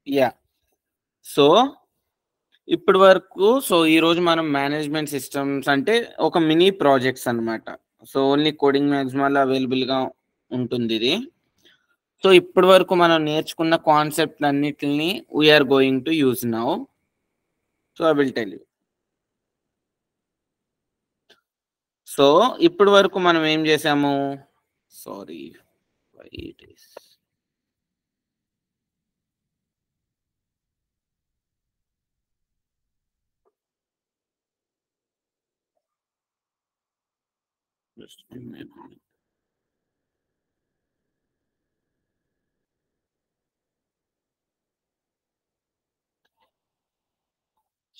Yeah. So ఇప్పటి వరకు ఈరోజు మనం మేనేజ్మెంట్ సిస్టమ్స్ అంటే ఒక మినీ ప్రాజెక్ట్స్ అన్నమాట. సో ఓన్లీ కోడింగ్ మ్యాక్సిమాలో అవైలబుల్గా ఉంటుంది ఇది. సో ఇప్పటి వరకు మనం నేర్చుకున్న కాన్సెప్ట్ అన్నిటిని we're going to use now. So I will tell you. So ఇప్పటి వరకు మనం ఏం చేసాము? Sorry, just give me a minute.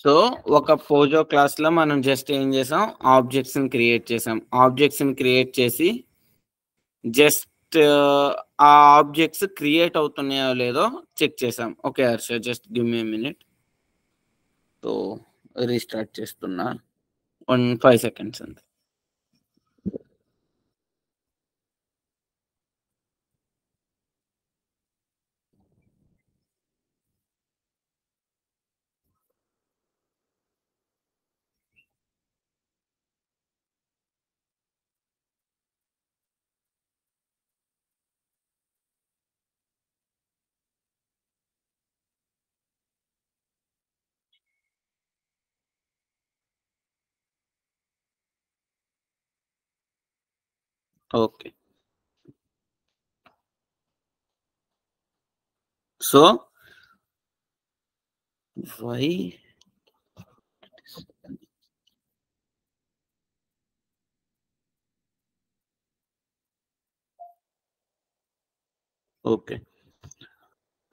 So ఒక పోజో క్లాస్లో మనం జస్ట్ ఏం చేసాం, ఆబ్జెక్ట్స్ని క్రియేట్ చేసాం. ఆబ్జెక్ట్స్ని క్రియేట్ చేసి జస్ట్ ఆ ఆబ్జెక్ట్స్ క్రియేట్ అవుతున్నాయో లేదో చెక్ చేసాం. Okay Harsha, just give me minute. So restart చేస్తున్నా, 5 seconds అంతే. Okay. So why okay.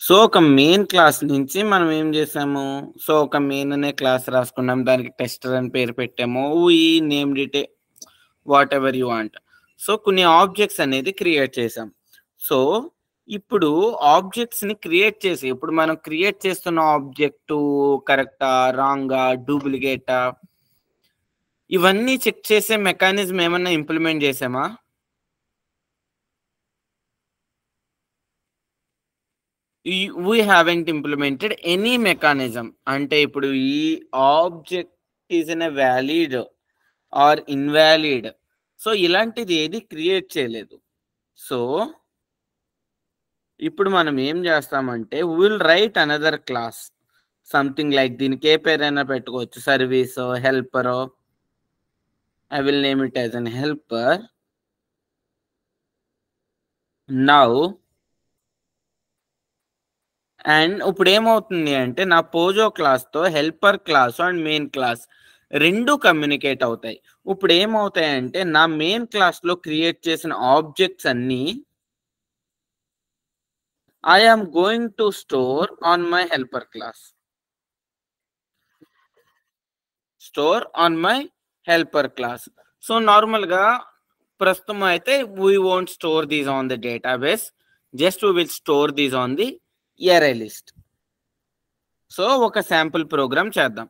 So ఒక మెయిన్ క్లాస్ నుంచి మనం ఏం చేసాము, సో ఒక మెయిన్ అనే క్లాస్ రాసుకున్నాం, దానికి టెస్టర్ అని పేరు పెట్టాము. ఈ నేమ్ డిటే whatever you want. So కొన్ని ఆబ్జెక్ట్స్ అనేది క్రియేట్ చేసాం. సో ఇప్పుడు ఆబ్జెక్ట్స్ని క్రియేట్ చేసి, ఇప్పుడు మనం క్రియేట్ చేస్తున్న ఆబ్జెక్టు కరెక్టా, రాంగా, డూప్లికేటా, ఇవన్నీ చెక్ చేసే మెకానిజం ఏమన్నా ఇంప్లిమెంట్ చేసామా? We haven't implemented any mechanism. అంటే ఇప్పుడు ఈ object is an a valid or invalid, so ఇలాంటిది ఏది క్రియేట్ చేయలేదు. సో ఇప్పుడు మనం ఏం చేస్తామంటే will write another class, something like, దీనికి ఏ పేరైనా పెట్టుకోవచ్చు, service, helper. I will name it as an helper. Now and ఇప్పుడు ఏమవుతుంది అంటే నా పోజో క్లాస్తో helper class and main class రెండు కమ్యూనికేట్ అవుతాయి. ఇప్పుడు ఏమవుతాయంటే నా మెయిన్ క్లాస్లో క్రియేట్ చేసిన ఆబ్జెక్ట్స్ అన్నీ I am going to store on my helper class. Store on my helper class. So నార్మల్గా ప్రస్తుతం అయితే we won't store these on the database, just we will store these on the array list. So ఒక sample program చేద్దాం.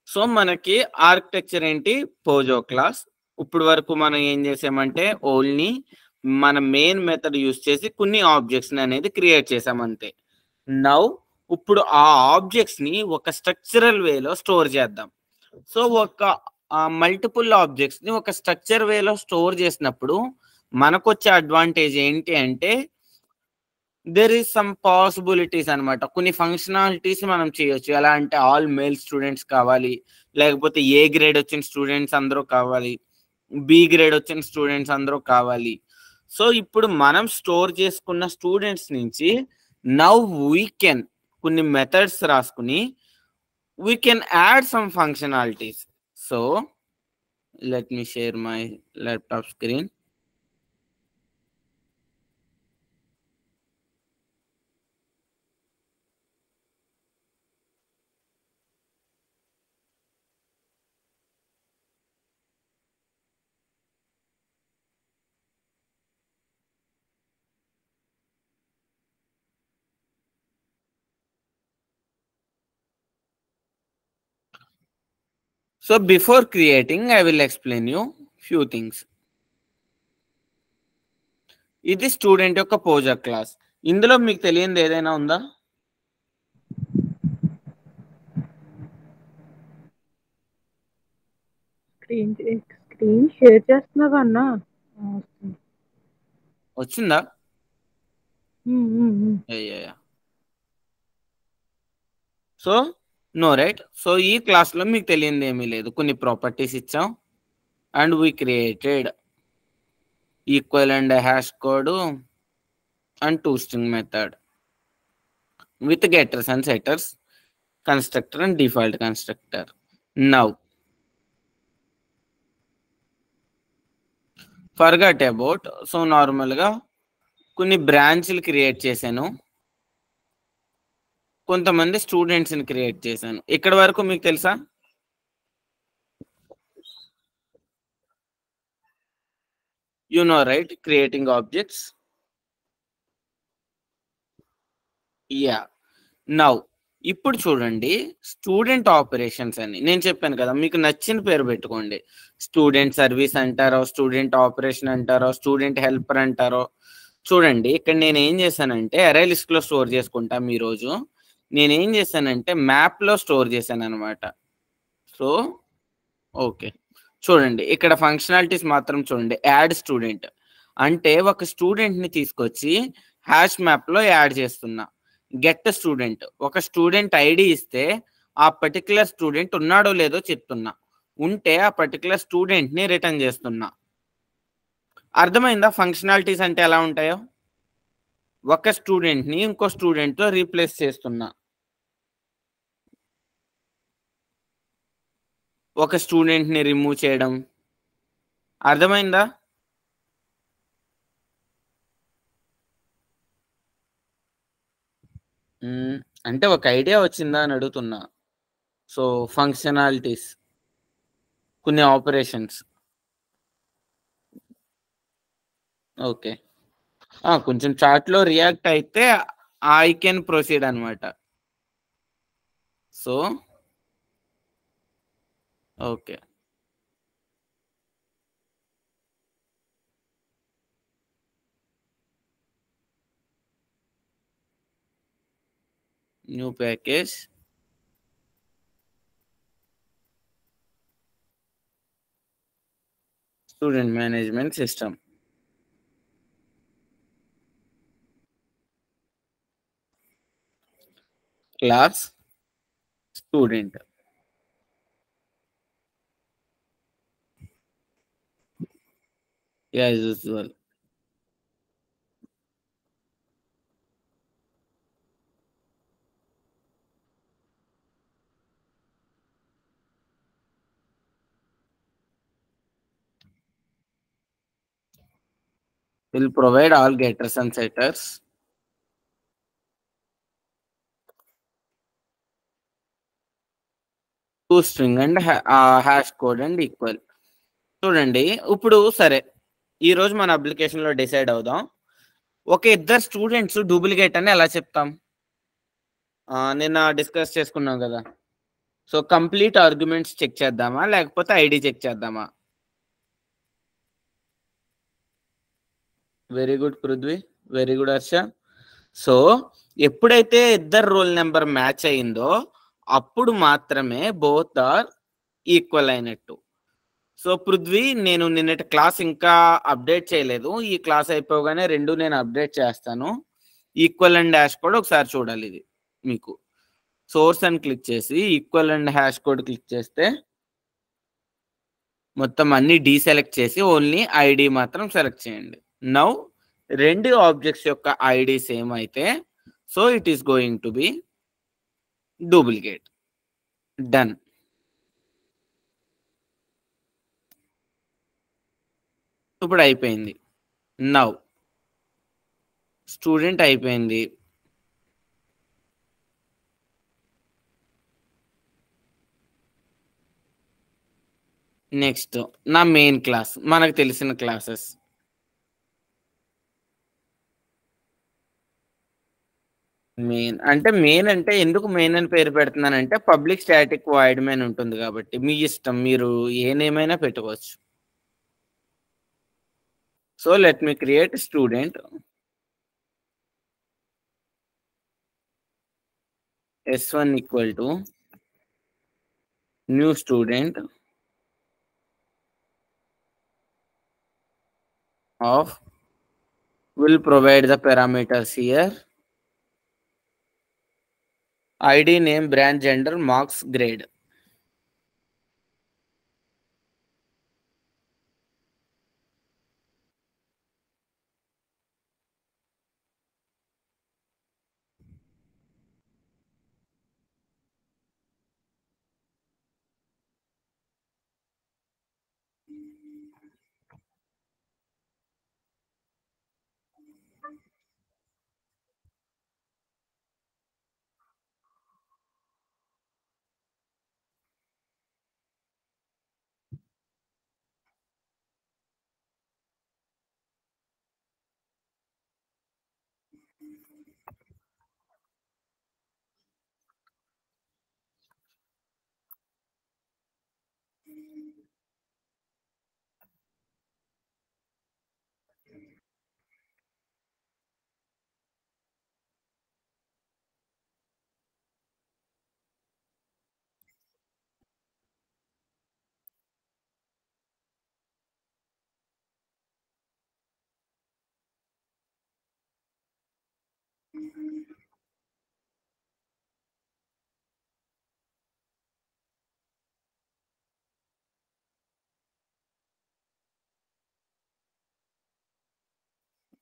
So మనకి architecture ఏంటి, POJO class. ఇప్పుడు వరకు మనం ఏం చేసామంటే ఓన్లీ మన మెయిన్ మెథడ్ యూస్ చేసి కొన్ని ఆబ్జెక్ట్స్ అనేది క్రియేట్ చేసాం అంతే. నౌ ఇప్పుడు ఆ ఆబ్జెక్ట్స్ ని ఒక స్ట్రక్చరల్ వేలో స్టోర్ చేద్దాం. సో ఒక మల్టిపుల్ ఆబ్జెక్ట్స్ ని ఒక స్ట్రక్చర్ వేలో స్టోర్ చేసినప్పుడు మనకు వచ్చే అడ్వాంటేజ్ ఏంటి అంటే దెర్ ఈస్ సమ్ పాసిబిలిటీస్ అనమాట. కొన్ని ఫంక్షనాలిటీస్ మనం చేయొచ్చు. ఎలా అంటే ఆల్ మేల్ స్టూడెంట్స్ కావాలి, లేకపోతే ఏ గ్రేడ్ వచ్చిన స్టూడెంట్స్ అందరూ కావాలి, బి గ్రేడ్ వచ్చిన స్టూడెంట్స్ అందరూ కావాలి. సో ఇప్పుడు మనం స్టోర్ చేసుకున్న స్టూడెంట్స్ నుంచి నౌ వీ కెన్ కొన్ని మెథడ్స్ రాసుకుని we can add some functionalities. So let me share my laptop screen. So before creating, I will explain you few things. ఇది స్టూడెంట్ యొక్క పోజర్ క్లాస్. ఇందులో మీకు తెలియంది ఏదైనా ఉందా? స్క్రీన్ షేర్ చేస్తున్నావా అన్న? వచ్చిందా? So no right. సో ఈ క్లాస్లో మీకు తెలియంది ఏమీ లేదు. కొన్ని ప్రాపర్టీస్ ఇచ్చాం and we created equal and hash code and toString method with getters and setters, constructor and default constructor. Now forget about, so నార్మల్గా కొన్ని బ్రాంచ్లు క్రియేట్ చేశాను, కొంతమంది స్టూడెంట్స్ని క్రియేట్ చేశాను. ఇక్కడ వరకు మీకు తెలుసా? You know right, creating objects. Yeah. Now ఇప్పుడు చూడండి, స్టూడెంట్ ఆపరేషన్స్ అని నేను చెప్పాను కదా, మీకు నచ్చిన పేరు పెట్టుకోండి. స్టూడెంట్ సర్వీస్ అంటారో, స్టూడెంట్ ఆపరేషన్ అంటారో, స్టూడెంట్ హెల్పర్ అంటారో. చూడండి ఇక్కడ నేను ఏం చేశానంటే అరే లిస్ట్లో స్టోర్ చేసుకుంటాం. ఈరోజు నేనేం చేశానంటే మ్యాప్లో స్టోర్ చేశాను అనమాట. సో ఓకే, చూడండి ఇక్కడ ఫంక్షనాలిటీస్ మాత్రం చూడండి. యాడ్ స్టూడెంట్ అంటే ఒక స్టూడెంట్ని తీసుకొచ్చి హ్యాష్ మ్యాప్లో యాడ్ చేస్తున్నా. గెట్ స్టూడెంట్, ఒక స్టూడెంట్ ఐడి ఇస్తే ఆ పర్టికులర్ స్టూడెంట్ ఉన్నాడో లేదో చెప్తున్నా, ఉంటే ఆ పర్టికులర్ స్టూడెంట్ని రిటర్న్ చేస్తున్నా. అర్థమైందా ఫంక్షనాలిటీస్ అంటే ఎలా ఉంటాయో? ఒక స్టూడెంట్ని ఇంకో స్టూడెంట్తో రీప్లేస్ చేస్తున్నా. ఒక స్టూడెంట్ని రిమూవ్ చేయడం. అర్థమైందా? అంటే ఒక ఐడియా వచ్చిందా అని అడుగుతున్నా. సో ఫంక్షనాలిటీస్, కొన్ని ఆపరేషన్స్. ఓకే, కొంచెం చాట్లో రియాక్ట్ అయితే ఐ కెన్ ప్రొసీడ్ అనమాట. So okay, new package, student management system, class student. As usual. will provide all getters and setters. toString and hash code and equal. చూడండి ఇప్పుడు సరే, ఈరోజు మన అప్లికేషన్లో డిసైడ్ అవుదాం. ఒక ఇద్దరు స్టూడెంట్స్ డూప్లికేట్ అని ఎలా చెప్తాం? నిన్న డిస్కస్ చేసుకున్నాం కదా. సో కంప్లీట్ ఆర్గ్యుమెంట్స్ చెక్ చేద్దామా లేకపోతే ఐడి చెక్ చేద్దామా? Very good Prithvi, very good Harsha. So ఎప్పుడైతే ఇద్దరు రోల్ నెంబర్ మ్యాచ్ అయిందో అప్పుడు మాత్రమే బోత్ ఆర్ ఈక్వల్ అయినట్టు. సో పృథ్వీ, నేను నిన్నటి క్లాస్ ఇంకా అప్డేట్ చేయలేదు. ఈ క్లాస్ అయిపోగానే రెండు నేను అప్డేట్ చేస్తాను. ఈక్వల్ అండ్ హ్యాష్ కోడ్ ఒకసారి చూడాలి. ఇది మీకు సోర్స్ అని క్లిక్ చేసి equal and hash code click చేస్తే మొత్తం అన్ని డీసెలెక్ట్ చేసి ఓన్లీ ఐడి మాత్రం సెలెక్ట్ చేయండి. నౌ రెండు ఆబ్జెక్ట్స్ యొక్క ఐడి సేమ్ అయితే so it is going to be duplicate. Done. ఇప్పుడు అయిపోయింది. నౌ స్టూడెంట్ అయిపోయింది. నెక్స్ట్ నా మెయిన్ క్లాస్, మనకు తెలిసిన క్లాసెస్. మెయిన్ అంటే ఎందుకు మెయిన్ అని పేరు పెడుతున్నానంటే పబ్లిక్ స్టాటిక్ వాయిడ్ మెయిన్ ఉంటుంది కాబట్టి మీ ఇష్టం, మీరు ఏ నేమ్ అయినా పెట్టుకోవచ్చు. So let me create student S1 equal to new student of, will provide the parameters here, ID, name, branch, gender, marks, grade.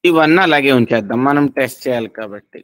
ఇవన్నీ అలాగే ఉంచేద్దాం, మనం టెస్ట్ చేయాలి కాబట్టి.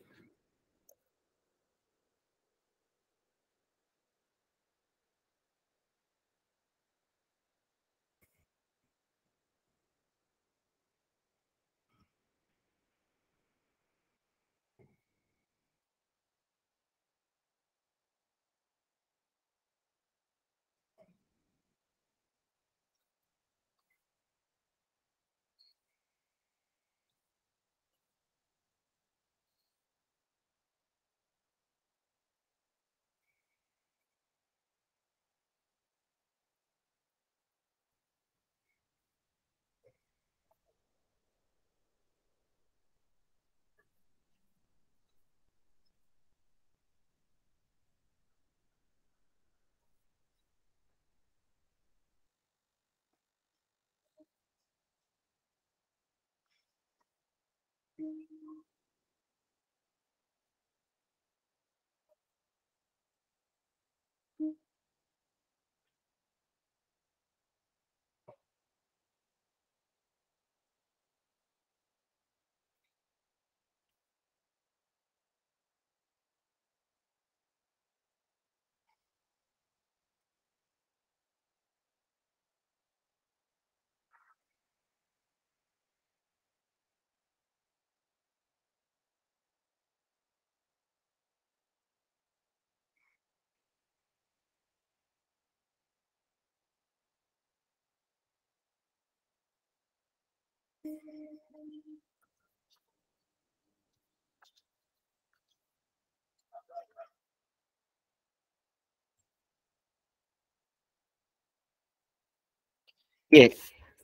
Yes.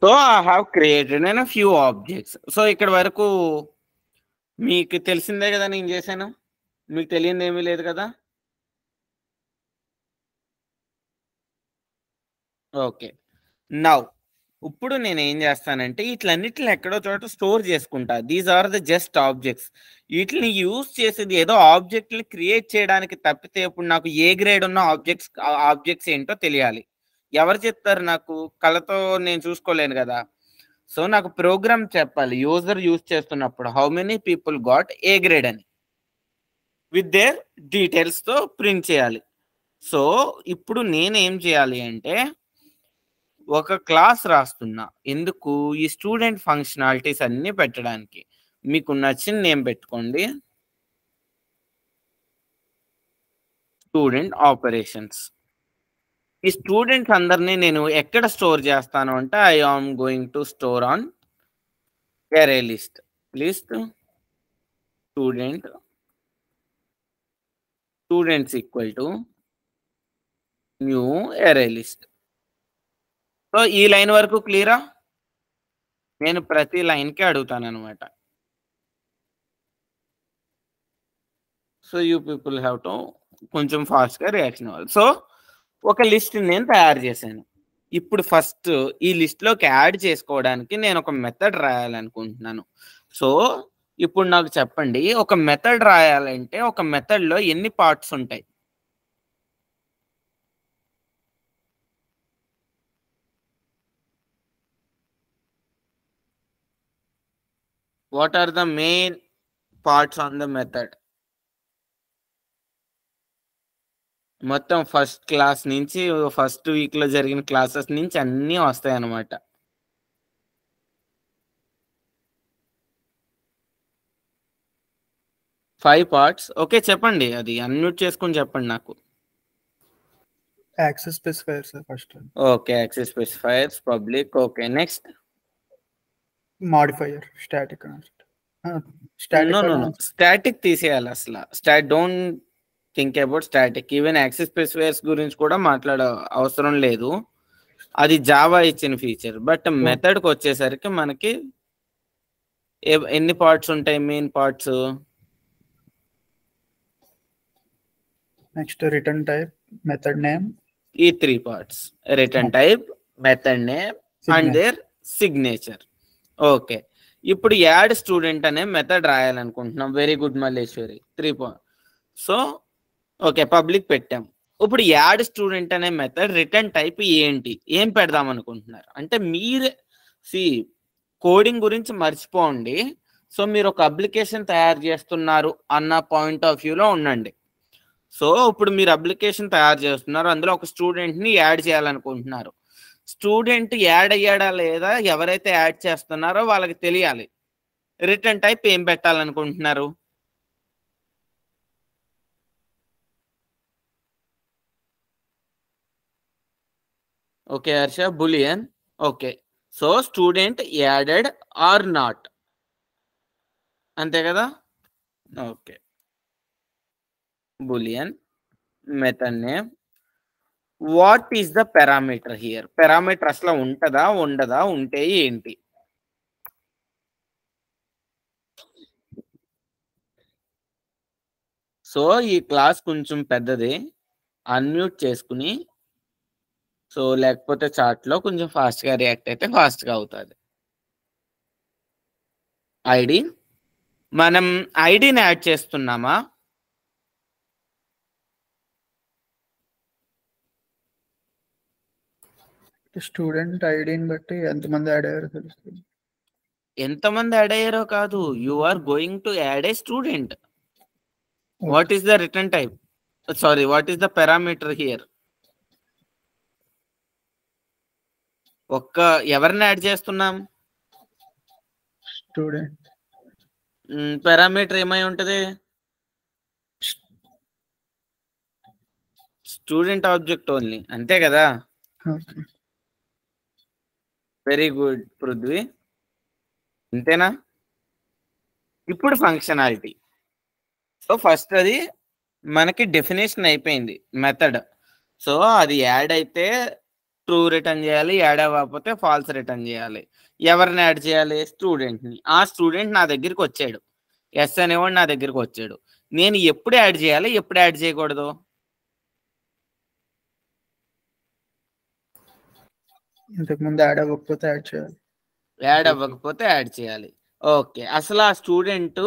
So I have created a few objects. So ఇక్కడ వరకు మీకు తెలిసిందే కదా నేను చేశాను, మీకు తెలియదు ఏమీ లేదు కదా. ఓకే, నౌ ఇప్పుడు నేను ఏం చేస్తానంటే వీటిలన్నిటిని ఎక్కడో చోట స్టోర్ చేసుకుంటా. These are the just objects. వీటిని యూజ్ చేసేది ఏదో ఆబ్జెక్ట్ని క్రియేట్ చేయడానికి తప్పితే ఇప్పుడు నాకు ఏ గ్రేడ్ ఉన్న ఆబ్జెక్ట్స్ ఏంటో తెలియాలి. ఎవరు చెప్తారు నాకు? కళ్ళతో నేను చూసుకోలేను కదా. సో నాకు ప్రోగ్రామ్ చెప్పాలి, యూజర్ యూజ్ చేస్తున్నప్పుడు how many people got A grade అని విత్ దేర్ డీటెయిల్స్తో ప్రింట్ చేయాలి. సో ఇప్పుడు నేనేం చేయాలి అంటే ఒక క్లాస్ రాస్తున్నా. ఎందుకు? ఈ స్టూడెంట్ ఫంక్షనాలిటీస్ అన్ని పెట్టడానికి. మీకు నచ్చిన నేమ్ పెట్టుకోండి, స్టూడెంట్ ఆపరేషన్స్. ఈ స్టూడెంట్స్ అందరినీ నేను ఎక్కడ స్టోర్ చేస్తాను అంటే I am going to store on array list. students equal to new array list. So ఈ లైన్ వరకు క్లియరా? నేను ప్రతి లైన్‌కి అడుగుతాననమాట. So, you people have to కొంచెం ఫాస్ట్‌గా రియాక్షన్ ఇవ్వాలి. సో, ఒక లిస్ట్‌ని నేను తయారు చేశాను. ఇప్పుడు ఫస్ట్ ఈ లిస్ట్‌లోకి యాడ్ చేసుకోవడానికి నేను ఒక మెథడ్ రాయాలనుకుంటున్నాను. సో, ఇప్పుడు నాకు చెప్పండి, ఒక మెథడ్ రాయాలంటే ఒక మెథడ్‌లో ఎన్ని పార్ట్స్ ఉంటాయి? What are the main parts on the method? మొత్తం ఫస్ట్ క్లాస్ నుంచి ఫస్ట్ వీక్‌లో జరిగిన క్లాసెస్ నుంచి అన్నీ వస్తాయన్నమాట. Five parts. ఓకే. చెప్పండి. అది అన్‌మ్యూట్ చేసుకొని చెప్పండి నాకు. Access specifiers first. Okay. Access specifiers, public. Okay. Next? Modifier, static no. Static static తీసేయాలి అసల. Don't think about static. Even access specifiers గురించి కూడా మాట్లాడే అవసరం లేదు. అది జావా ఇచ్చిన ఫీచర్. బట్ మెథడ్‌కి వచ్చేసరికి మనకి ఎన్ని పార్ట్స్ ఉంటాయి main parts? Next return type, method name. ఈ 3 parts. Return type, method name and their signature. Okay. ఇప్పుడు యాడ్ స్టూడెంట్ అనే మెథడ్ రాయాలనుకుంటున్నాం. Very good Malleshwari. 3 so, okay. Public పెట్టాం. ఇప్పుడు యాడ్ స్టూడెంట్ అనే మెథడ్ రిటర్న్ టైప్ ఏంటి? ఏం పెడదాం అనుకుంటున్నారు? అంటే మీరే కోడింగ్ గురించి మర్చిపోండి. సో, మీరు ఒక అప్లికేషన్ తయారు చేస్తున్నారు అన్న పాయింట్ ఆఫ్ వ్యూలో ఉండండి. సో, ఇప్పుడు మీరు అప్లికేషన్ తయారు చేస్తున్నారు. అందులో ఒక స్టూడెంట్‌ని యాడ్ చేయాలనుకుంటున్నారు. స్టూడెంట్ యాడ్ అయ్యాడా లేదా ఎవరైతే యాడ్ చేస్తున్నారో వాళ్ళకి తెలియాలి. రిటర్న్ టైప్ ఏం పెట్టాలనుకుంటున్నారు? Okay Harsha, boolean. Okay. So, student added or not, అంతే కదా? Okay. Boolean, method name. What is the parameter here? Parameter అసలు ఉంటదా, ఉండదా? ఉంటే ఏంటి? సో, ఈ క్లాస్ కొంచెం పెద్దది. అన్మ్యూట్ చేసుకుని, సో లేకపోతే చాట్లో కొంచెం ఫాస్ట్‌గా రియాక్ట్ అయితే ఫాస్ట్‌గా అవుతుంది. ఐడి, మనం ఐడిని యాడ్ చేస్తున్నామా? స్టూడెంట్ ఐడిని బట్టి ఎంతమంది యాడ్ అయ్యారో తెలుస్తుంది. ఎంతమంది యాడ్ అయ్యారో కాదు, you are going to add a student. What is the return type? Sorry, what is the parameter here? ఎవరిని యాడ్ చేస్తున్నాం? స్టూడెంట్. పారామీటర్ ఏమై ఉంటది? స్టూడెంట్ ఆబ్జెక్ట్ ఓన్లీ, అంతే కదా? Very good Prithvi. అంతేనా? ఇప్పుడు ఫంక్షనాలిటీ. సో, ఫస్ట్ అది మనకి డెఫినేషన్ అయిపోయింది మెథడ్. సో, అది యాడ్ అయితే ట్రూ రిటర్న్ చేయాలి, యాడ్ అవ్వకపోతే ఫాల్స్ రిటర్న్ చేయాలి. ఎవరిని యాడ్ చేయాలి? స్టూడెంట్ని. ఆ స్టూడెంట్ నా దగ్గరికి వచ్చాడు, ఎస్ అనేవాడు నా దగ్గరికి వచ్చాడు. నేను ఎప్పుడు యాడ్ చేయాలి, ఎప్పుడు యాడ్ చేయకూడదు? ఇంతకుముందు యాడ్ అవ్వకపోతే యాడ్ చేయాలి. యాడ్ అవ్వకపోతే యాడ్ చేయాలి. ఓకే. అసలు ఆ స్టూడెంట్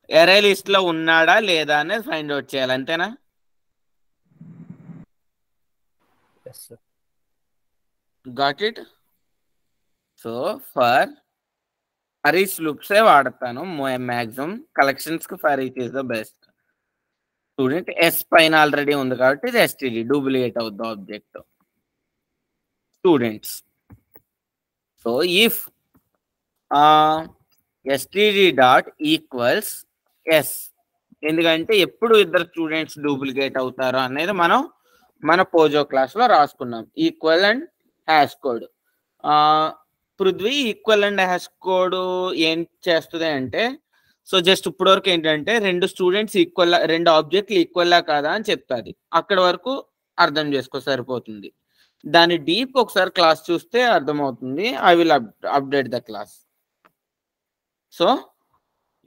ఎరే లిస్ట్ లో ఉన్నాడా లేదా అనేది ఫైండ్ అవుట్ చేయాలి, అంతేనా? Got it? So, for each లూప్సే వాడతాను మ్యాక్సిమం. కలెక్షన్స్ కి for each is the best. Student S పైన ఆల్రెడీ ఉంది కాబట్టి ఇది ఎస్టీడీ డూప్లికేట్ అవుద్ది object students. So, if STD dot equals S, ఎందుకంటే ఎప్పుడు ఇద్దరు స్టూడెంట్స్ డూప్లికేట్ అవుతారు అనేది మనం మన పోజో క్లాస్లో రాసుకున్నాం. Equal and hash code. Prithvi, equal and hash code ఏం చేస్తుంది అంటే, సో జస్ట్ ఇప్పటి వరకు ఏంటంటే రెండు స్టూడెంట్స్ ఈక్వల్, రెండు ఆబ్జెక్ట్లు ఈక్వల్లా కాదా అని చెప్తుంది. అక్కడ వరకు అర్థం చేసుకో సరిపోతుంది. దాని డీప్ ఒకసారి క్లాస్ చూస్తే అర్థమవుతుంది. I will update the class. So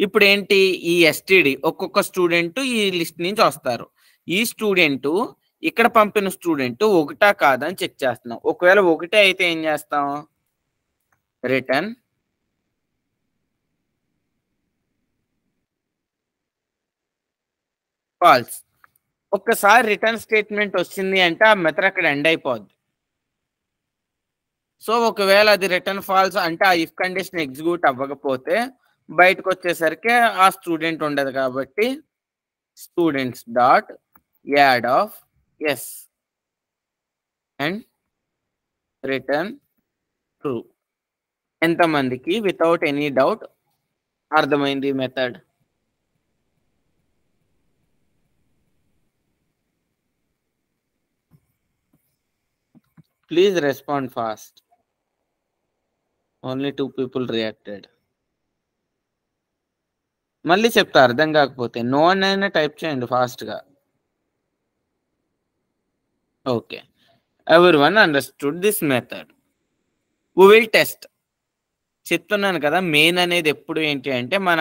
ఇప్పుడు ఏంటి, ఈ ఎస్టిడి ఒక్కొక్క స్టూడెంట్ ఈ లిస్ట్ నుంచి వస్తారు. ఈ స్టూడెంట్ ఇక్కడ పంపిన స్టూడెంట్ ఒకటా కాదని చెక్ చేస్తున్నాం. ఒకవేళ ఒకటే అయితే ఏం చేస్తాం, రిటర్న్ ఫాల్స్. ఒక్కసారి రిటర్న్ స్టేట్మెంట్ వచ్చింది అంటే ఆ మెథడ్ అక్కడ ఎండ్ అయిపోద్ది. సో ఒకవేళ అది రిటర్న్ ఫాల్స్ అంటే ఆ ఇఫ్ కండిషన్ ఎగ్జిక్యూట్ అవ్వకపోతే బయటకు వచ్చేసరికి ఆ స్టూడెంట్ ఉండదు. కాబట్టి students dot add of s and return true. ఎంతమందికి వితౌట్ ఎనీ డౌట్ అర్థమైంది method? Please respond fast. Only 2 people reacted. మళ్ళీ చెప్తా అర్థం కాకపోతే నో అయినా టైప్ చేయండి ఫాస్ట్గా. Okay, everyone understood this method. We will test. చెప్తున్నాను కదా, మెయిన్ అనేది ఎప్పుడు ఏంటి అంటే మన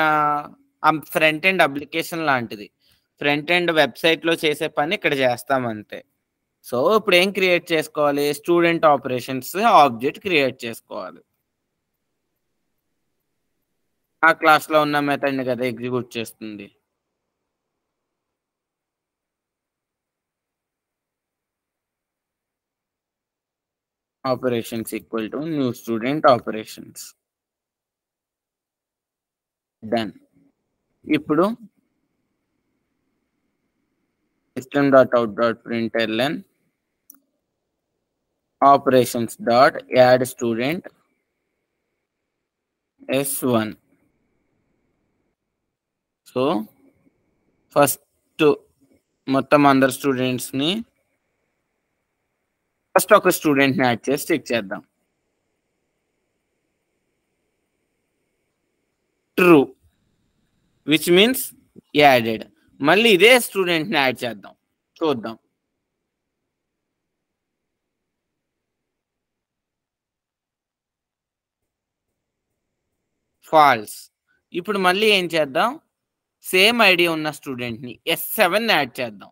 ఫ్రంట్ ఎండ్ అప్లికేషన్ లాంటిది. ఫ్రంట్ ఎండ్ వెబ్సైట్లో చేసే పని ఇక్కడ చేస్తాం అంతే. సో ఇప్పుడు ఏం క్రియేట్ చేసుకోవాలి, స్టూడెంట్ ఆపరేషన్స్ ఆబ్జెక్ట్ క్రియేట్ చేసుకోవాలి. ఆ క్లాస్లో ఉన్న మెథడ్ని కదా ఎగ్జిక్యూట్ చేస్తుంది. Operations equal to new student operations. Done. ఇప్పుడు system.out.println operations dot add student s1. So first మొత్తం అందరు స్టూడెంట్స్ ని ఫస్ట్ ఒక స్టూడెంట్ ని యాడ్ చేసి చెక్ చేద్దాం. True, which means added. మళ్ళీ ఇదే స్టూడెంట్ ని యాడ్ చేద్దాం, చూద్దాం. ఫాల్స్. ఇప్పుడు మళ్ళీ ఏం చేద్దాం, సేమ్ ఐడి ఉన్న స్టూడెంట్ ని S7 యాడ్ చేద్దాం.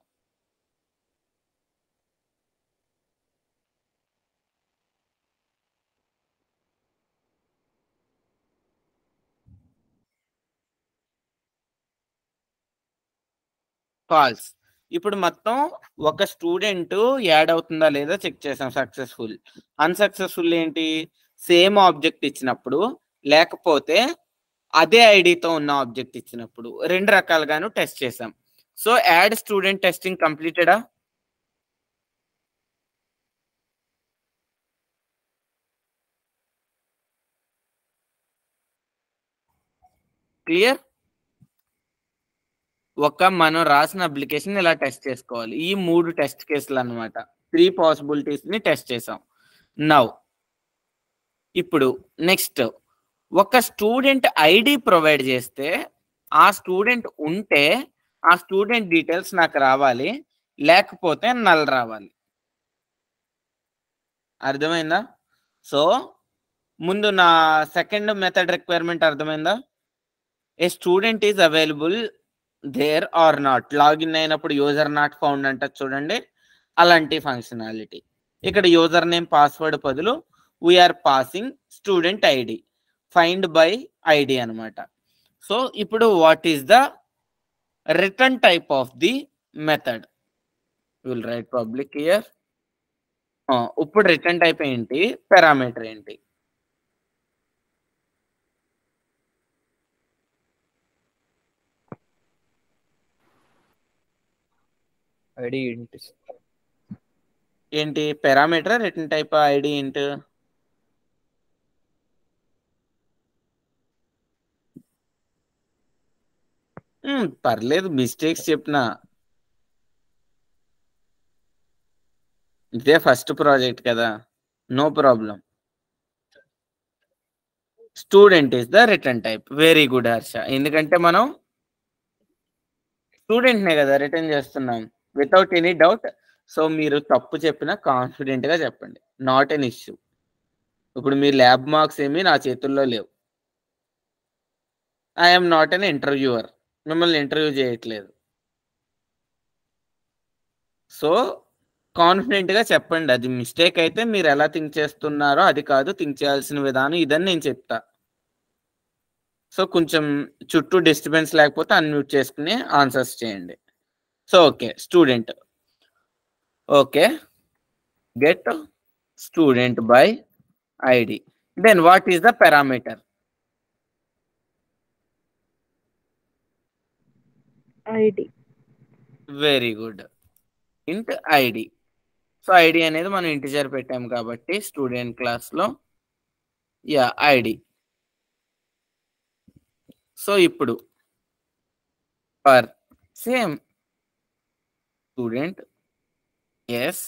ఫాల్స్. ఇప్పుడు మొత్తం ఒక స్టూడెంట్ యాడ్ అవుతుందా లేదా చెక్ చేసాం. సక్సెస్ఫుల్. అన్సక్సెస్ఫుల్ ఏంటి, సేమ్ ఆబ్జెక్ట్ ఇచ్చినప్పుడు లేకపోతే అదే ఐడితో ఉన్న ఆబ్జెక్ట్ ఇచ్చినప్పుడు, రెండు రకాలుగాను టెస్ట్ చేసాం. సో యాడ్ స్టూడెంట్ టెస్టింగ్ కంప్లీటెడా? క్లియర్? ఒక మనం రాసిన అప్లికేషన్ ఇలా టెస్ట్ చేసుకోవాలి. ఈ 3 టెస్ట్ కేసులు అన్నమాట. 3 పాసిబిలిటీస్ ని టెస్ట్ చేసాం. నౌ ఇప్పుడు నెక్స్ట్, ఒక స్టూడెంట్ ఐడి ప్రొవైడ్ చేస్తే ఆ స్టూడెంట్ ఉంటే ఆ స్టూడెంట్ డీటెయిల్స్ నాకు రావాలి, లేకపోతే నల్ రావాలి. అర్థమైందా? సో ముందు నా సెకండ్ మెథడ్ రిక్వైర్మెంట్ అర్థమైందా? A student is available there or not. Login అయినప్పుడు యూజర్ నాట్ ఫౌండ్ అంట చూడండి, అలాంటి ఫంక్షనాలిటీ. ఇక్కడ యూజర్ నేమ్ పాస్వర్డ్ బదులు we are passing student ID, find by ID అనమాట. సో ఇప్పుడు what is the return type of the method? Will write public here. ఇప్పుడు return type ఏంటి, పారామీటర్ ఏంటి? ఐడి ఏంటి? ఏంటి పారామీటర్, రిటర్న్ టైప్, ఐడి ఏంటి? పర్లేదు, మిస్టేక్స్ చెప్పినా. ఇదే ఫస్ట్ ప్రాజెక్ట్ కదా, no problem. Student is the return type. Very good Harsha, ఎందుకంటే మనం స్టూడెంట్నే కదా రిటర్న్ చేస్తున్నాం. వితౌట్ ఎనీ డౌట్ సో మీరు తప్పు చెప్పినా కాన్ఫిడెంట్ గా చెప్పండి, నాట్ ఎన్ ఇష్యూ. ఇప్పుడు మీ ల్యాబ్ మార్క్స్ ఏమీ నా చేతుల్లో లేవు. ఐఎమ్ నాట్ ఎన్ ఇంటర్వ్యూవర్, మిమ్మల్ని ఇంటర్వ్యూ చేయట్లేదు. సో కాన్ఫిడెంట్ గా చెప్పండి. అది మిస్టేక్ అయితే మీరు ఎలా థింక్ చేస్తున్నారో అది కాదు, థింక్ చేయాల్సిన విధానం ఇదని నేను చెప్తా. సో కొంచెం చుట్టూ డిస్టర్బెన్స్ లేకపోతే అన్మ్యూట్ చేసుకుని ఆన్సర్స్ చేయండి. So okay, student. Okay, get student by ID. Then what is the parameter? ID. Very good, int ID. So ID అనేది మనం ఇంటిజర్ పెట్టాము కాబట్టి స్టూడెంట్ క్లాస్ లో యా ఐడి. సో ఇప్పుడు for same student S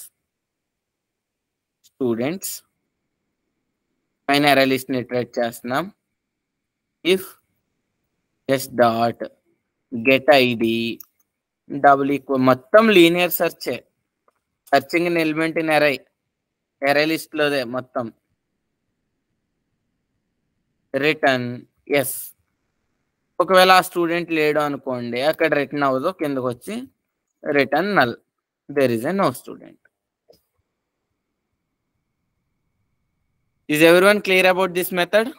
students పైన array list ని iterate చేస్తున్నాం. If S dot get ID double equal, మొత్తం లీనియర్ సర్చే, searching in element in array list లోదే మొత్తం. Return S. ఒకవేళ ఆ స్టూడెంట్ లేడు అనుకోండి, అక్కడ రిటర్న్ అవ్వదు, కిందకు వచ్చి return null, there is a no student. Is everyone clear about this method?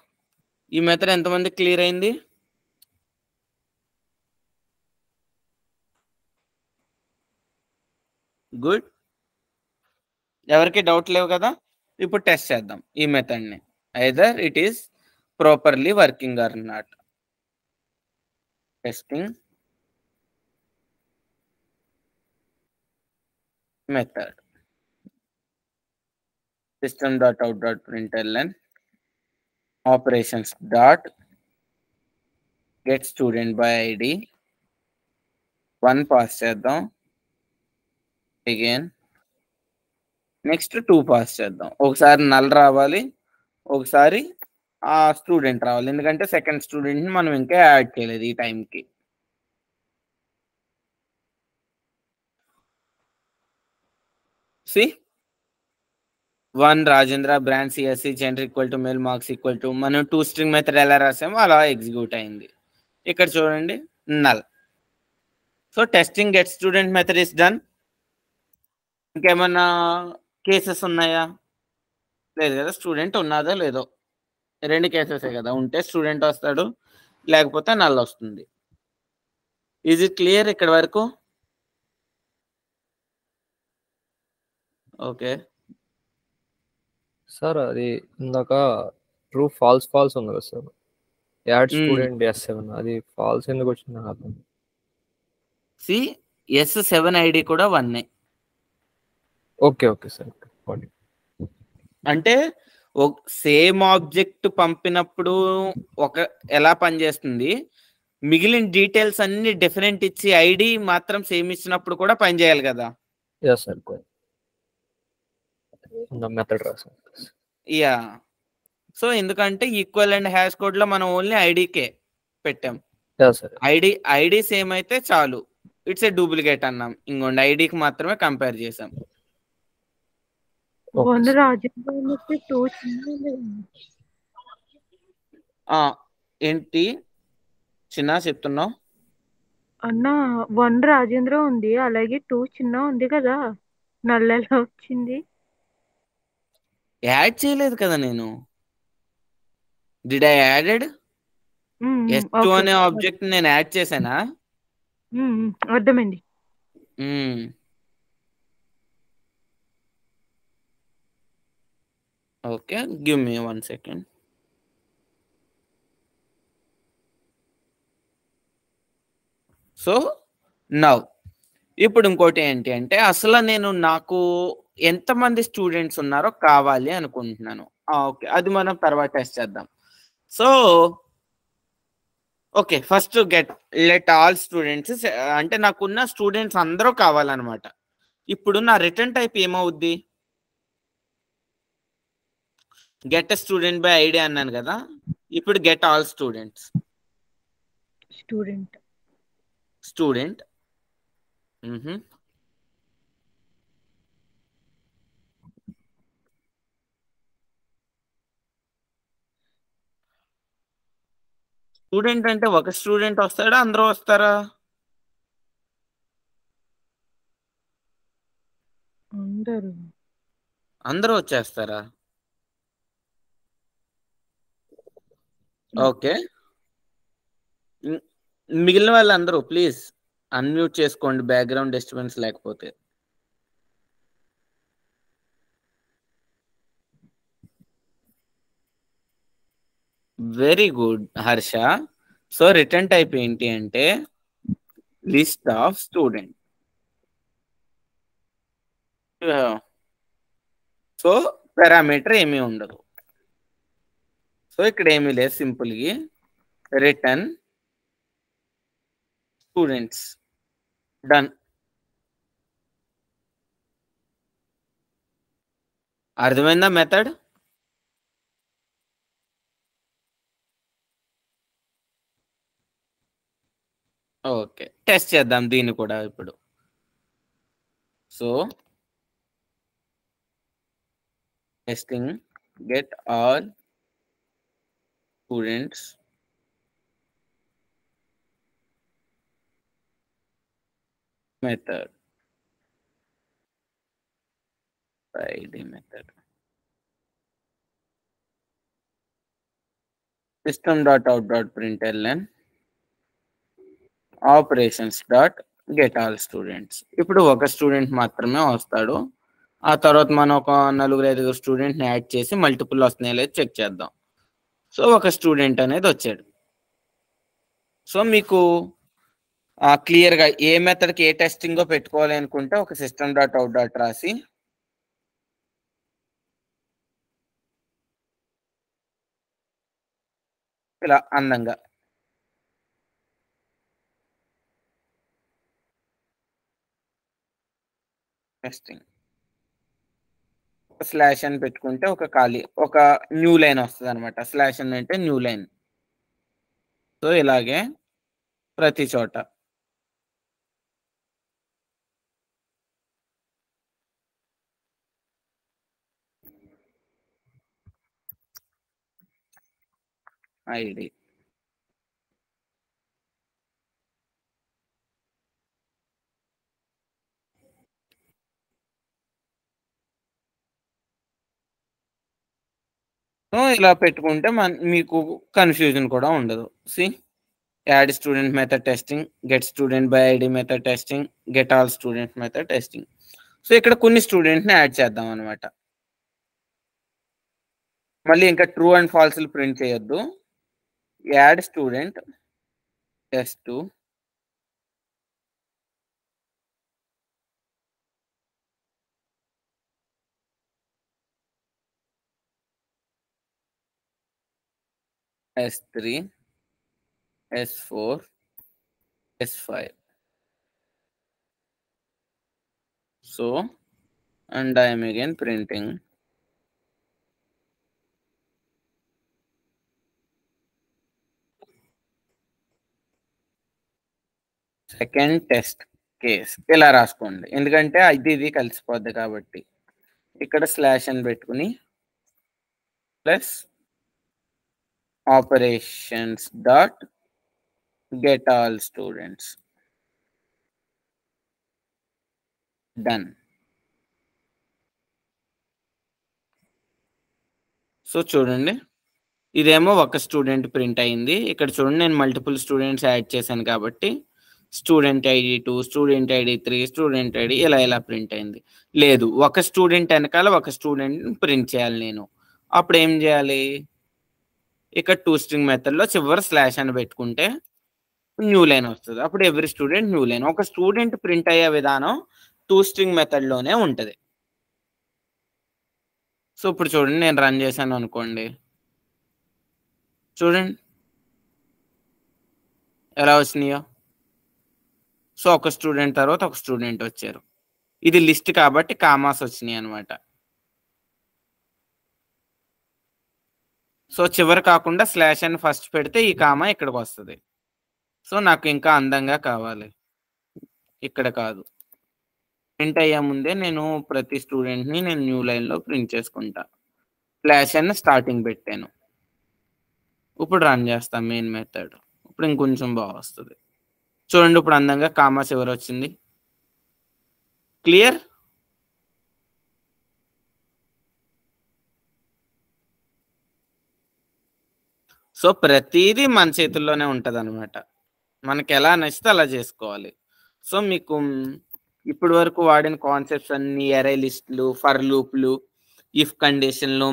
ఈ మెథడ్ ఎంతమంది క్లియర్ అయింది? గుడ్. ఎవరికి డౌట్ లేవు కదా? ఇప్పుడు టెస్ట్ చేద్దాం ఈ మెథడ్ని, either it is properly working or not. Testing method system.out.println operations dot get student by id 1 pass చేద్దాం. అగైన్ నెక్స్ట్ 2 పాస్ చేద్దాం. ఒకసారి నల్ రావాలి, ఒకసారి ఆ స్టూడెంట్ రావాలి, ఎందుకంటే సెకండ్ స్టూడెంట్ ని మనం ఇంకా యాడ్ చేయలేదు ఈ టైంకి. సి 1 Rajendra brand CSC gender equal to male marks equal to, మనం 2 స్ట్రింగ్ మెథడ్ ఎలా రాసామో అలా ఎగ్జిక్యూట్ అయింది. ఇక్కడ చూడండి null. So testing get student method is done. ఇంకేమన్నా కేసెస్ ఉన్నాయా? లేదు కదా, స్టూడెంట్ ఉన్నదో లేదో, 2 కేసెసే కదా, ఉంటే స్టూడెంట్ వస్తాడు, లేకపోతే నల్ వస్తుంది. ఈజ్ ఇట్ క్లియర్ ఇక్కడ వరకు? ఓకే సార్ అది ఇందాక ట్రూ ఫాల్స్ ఉంది కదా సార్, యాడ్ స్టూడెంట్ S7 అది ఫాల్స్ ఎందుకు వచ్చింది నాకు అర్థం. సి S7 ఐడి కూడా 1. ఓకే సార్, అంటే సేమ్ ఆబ్జెక్ట్ పంపినప్పుడు ఒక ఎలా పనిచేస్తుంది, మిగిలిన డీటెయిల్స్ అన్ని డిఫరెంట్ ఇచ్చి ఐడి మాత్రం సేమ్ ఇచ్చినప్పుడు కూడా పనిచేయాలి కదా. సార్ మెథడ్ రాసాను. యా. సో ఎందుకంటే ఈక్వల్ అండ్ హ్యాష్ కోడ్ లో మనం ఓన్లీ ఐడికే పెట్టాం. ఐడి సేమ్ అయితే చాలు, ఇట్స్ ఏ డూప్లికేట్ అన్నాం, ఇంకోండి ఐడికి మాత్రమే కంపేర్ చేసాం. ఏంటి చిన్న చెప్తున్నావు అన్న? 1 రాజేంద్ర ఉంది, అలాగే 2 చిన్న ఉంది కదా, నల్ల ఎలా వచ్చింది? యాడ్ చేయలేదు కదా నేను. Did I added? S2 అనే ఆబ్జెక్ట్ నేను యాడ్ చేశానా? అర్థమైంది. Okay, give me 1 second. So now ఇప్పుడు ఇంకోటి ఏంటి అంటే, అసలు నేను నాకు ఎంతమంది స్టూడెంట్స్ ఉన్నారో కావాలి అనుకుంటున్నాను. ఓకే, అది మనం తర్వాత టెస్ట్ చేద్దాం. So okay, first let all students, అంటే నాకున్న స్టూడెంట్స్ అందరూ కావాలన్నమాట. ఇప్పుడు నా రిటర్న్ టైప్ ఏమవుద్ది? గెట్ స్టూడెంట్ బై ఐడి అన్నాను కదా, ఇప్పుడు get all students. Student student అంటే ఒక స్టూడెంట్ వస్తాడా, అందరూ వస్తారా? అందరూ. అందరూ వచ్చేస్తారా? ఓకే. మిగిలిన వాళ్ళందరూ ప్లీజ్ అన్మ్యూట్ చేసుకోండి, బ్యాక్గ్రౌండ్ డిస్టర్బెన్స్ లేకపోతే. Very good Harsha. So return type ఏంటి అంటే list of student. So parameter ఏమీ ఉండదు. సో ఇక్కడ ఏమీ లేదు, సింపుల్గా రిటర్న్ స్టూడెంట్స్. డన్. అర్థమైందా మెథడ్? ఓకే, టెస్ట్ చేద్దాం దీన్ని కూడా ఇప్పుడు. So testing get all students method id method system.out.println operations dot get all students. ఇప్పుడు ఒక స్టూడెంట్ మాత్రమే వస్తాడు. ఆ తర్వాత మనం ఒక 4-5 స్టూడెంట్ని యాడ్ చేసి మల్టిపుల్ వస్తున్నాయో లేదో చెక్ చేద్దాం. సో ఒక స్టూడెంట్ అనేది వచ్చాడు. సో మీకు క్లియర్గా ఏ మెథడ్కి ఏ టెస్టింగో పెట్టుకోవాలి అనుకుంటే ఒక system.out. రాసి ఇలా అందంగా టెస్టింగ్ స్లాష్ అని పెట్టుకుంటే ఒక ఖాళీ ఒక న్యూ లైన్ వస్తుంది అనమాట. స్లాష్ అని అంటే న్యూ లైన్. సో ఇలాగే ప్రతి చోట ఐడి సో ఇలా పెట్టుకుంటే మీకు కన్ఫ్యూజన్ కూడా ఉండదు. See add student method testing, get student by ID method testing, get all student method testing. So ఇక్కడ కొన్ని స్టూడెంట్ని యాడ్ చేద్దాం అనమాట. మళ్ళీ ఇంకా ట్రూ అండ్ ఫాల్స్లు ప్రింట్ చేయొద్దు. Add student test S3 S4 S5. So and I am again printing second test case. ఇలా రాసుకోండి, ఎందుకంటే ఇది కలిసిపోద్ది కాబట్టి. ఇక్కడ స్లాష్ అని పెట్టుకుని plus operations dot get all students. Done. So చూడండి, ఇదేమో ఒక స్టూడెంట్ ప్రింట్ అయింది. ఇక్కడ చూడండి, నేను మల్టిపుల్ స్టూడెంట్స్ యాడ్ చేశాను కాబట్టి student ID 2, student ID 3, student ID ఇలా ప్రింట్ అయింది. లేదు, ఒక స్టూడెంట్ వెనకాల ఒక స్టూడెంట్ ప్రింట్ చేయాలి నేను. అప్పుడు ఏం చేయాలి? ఇక్కడ టూ స్ట్రింగ్ మెథడ్లో చివరి స్లాష్ అని పెట్టుకుంటే న్యూ లైన్ వస్తుంది. అప్పుడు ఎవ్రీ స్టూడెంట్ న్యూ లైన్. ఒక స్టూడెంట్ ప్రింట్ అయ్యే విధానం టూ స్ట్రింగ్ మెథడ్లోనే ఉంటుంది. సో ఇప్పుడు చూడండి, నేను రన్ చేశాను అనుకోండి, చూడండి ఎలా వచ్చినాయో. సో ఒక స్టూడెంట్ తర్వాత ఒక స్టూడెంట్ వచ్చారు. ఇది లిస్ట్ కాబట్టి కామాస్ వచ్చినాయి అనమాట. సో చివరి కాకుండా స్లాష్ అని ఫస్ట్ పెడితే ఈ కామా ఇక్కడికి వస్తుంది. సో నాకు ఇంకా అందంగా కావాలి, ఇక్కడ కాదు. ప్రింట్ అయ్యే ముందే నేను ప్రతి స్టూడెంట్ని నేను న్యూ లైన్లో ప్రింట్ చేసుకుంటా. స్లాష్ అని స్టార్టింగ్ పెట్టాను. ఇప్పుడు రన్ చేస్తాం మెయిన్ మెథడ్. ఇప్పుడు ఇంకొంచెం బాగా వస్తుంది. చూడండి ఇప్పుడు అందంగా కామర్స్ ఎవరు వచ్చింది. క్లియర్? సో ప్రతిదీ మన చేతుల్లోనే ఉంటుంది అనమాట. మనకి ఎలా నచ్చితే అలా చేసుకోవాలి. సో మీకు ఇప్పటి వరకు వాడిన కాన్సెప్ట్స్ అన్ని ఎరే లిస్టులు, ఫర్ లూప్లు, ఇఫ్ కండిషన్లు,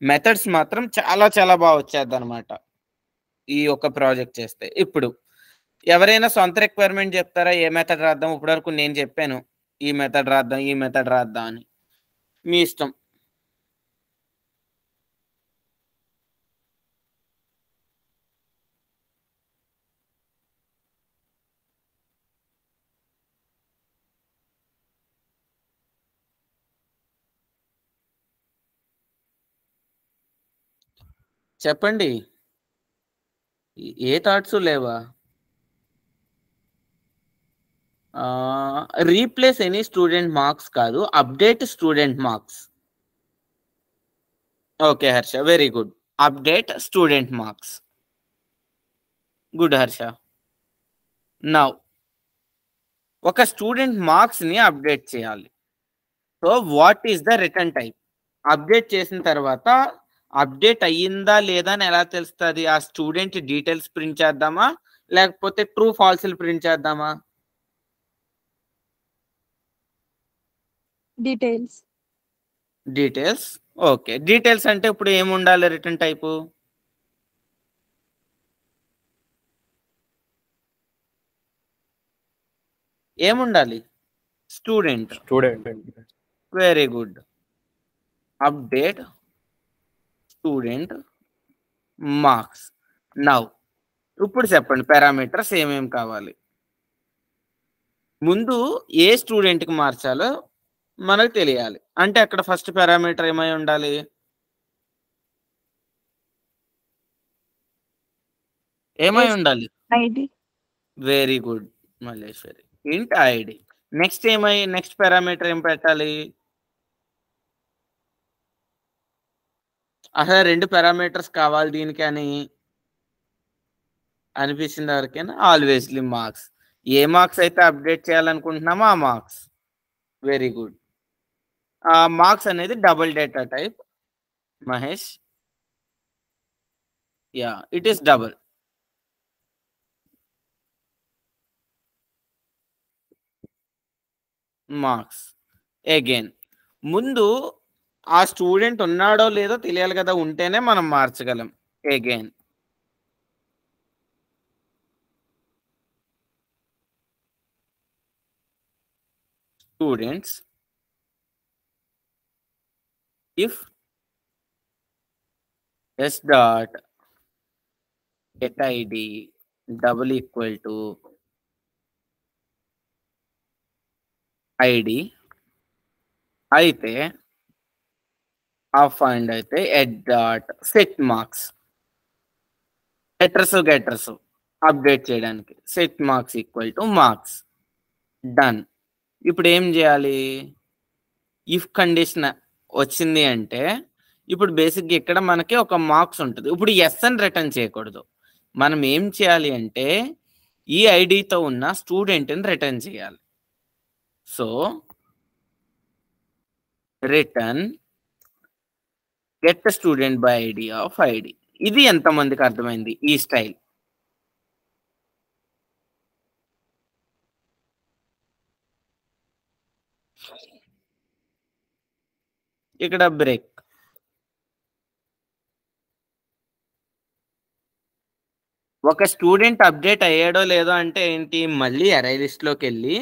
మెథడ్స్ మాత్రం చాలా చాలా బాగా వచ్చేది అనమాట ఈ ఒక ప్రాజెక్ట్ చేస్తే. ఇప్పుడు ఎవరైనా సొంత రిక్వైర్మెంట్ చెప్తారా ఏ మెథడ్ రాద్దాం? ఇప్పటి వరకు నేను చెప్పాను ఈ మెథడ్ రాద్దాం, ఈ మెథడ్ రాద్దాం అని. మీ ఇష్టం. చెప్పండి. ఏ థాట్స్ లేవా? రీప్లేస్ ఎనీ స్టూడెంట్ మార్క్స్ కాదు, update student marks. Okay Harsha, very good. Update student marks. Good Harsha. Now ఒక స్టూడెంట్ మార్క్స్ ని అప్డేట్ చేయాలి. So what is the return type? Update చేసిన తర్వాత అప్డేట్ అయ్యిందా లేదా అని ఎలా తెలుస్తుంది? ఆ స్టూడెంట్ డీటెయిల్స్ ప్రింట్ చేద్దామా లేకపోతే ట్రూ ఫాల్స్ ప్రింట్ చేద్దామా? డీటెయిల్స్. ఓకే, డీటెయిల్స్ అంటే ఇప్పుడు ఏముండాలి రిటర్న్ టైపు? ఏముండాలి? Student. Very good. Update student marks. Now ఇప్పుడు చెప్పండి పారామీటర్స్ ఏమేమి కావాలి. ముందు ఏ స్టూడెంట్కి మార్చాలో మనకు తెలియాలి. అంటే అక్కడ ఫస్ట్ పారామీటర్ ఏమై ఉండాలి? ఏమై ఉండాలి? ఐడి. Very good Malleswari. ఇంట్ ఐడి. నెక్స్ట్ పారామీటర్ ఏం పెట్టాలి? అసలు 2 పారామీటర్స్ కావాలి దీనికి అని అనిపించింది ఎవరికైనా? ఆల్వేస్లీ మార్క్స్. ఏ మార్క్స్ అయితే అప్డేట్ చేయాలనుకుంటున్నామో ఆ మార్క్స్. Very good. మార్క్స్ అనేది double data type. Mahesh, yeah it is double. Marks again. ముందు ఆ స్టూడెంట్ ఉన్నాడో లేదో తెలియాలి కదా, ఉంటేనే మనం మార్చగలం. Again students if S dot get ID double equal to ID అయితే ఆ ఫైండ్ అయితే at dot set marks. Getters update చేయడానికి set marks equal to marks. Done. ఇప్పుడు ఏం చేయాలి? ఇఫ్ కండిషన్ వచ్చింది అంటే ఇప్పుడు బేసిక్గా ఇక్కడ మనకి ఒక మార్క్స్ ఉంటుంది. ఇప్పుడు ఎస్ అని రిటర్న్ చేయకూడదు. మనం ఏం చేయాలి అంటే ఈ ఐడితో ఉన్న స్టూడెంట్ని రిటర్న్ చేయాలి. So return get student by ID of ID. ఇది ఎంతమందికి అర్థమైంది ఈ స్టైల్? ఇక్కడ బ్రేక్. ఒక స్టూడెంట్ అప్డేట్ అయ్యాడో లేదో అంటే ఏంటి? మళ్ళీ అరే లిస్ట్లోకి వెళ్ళి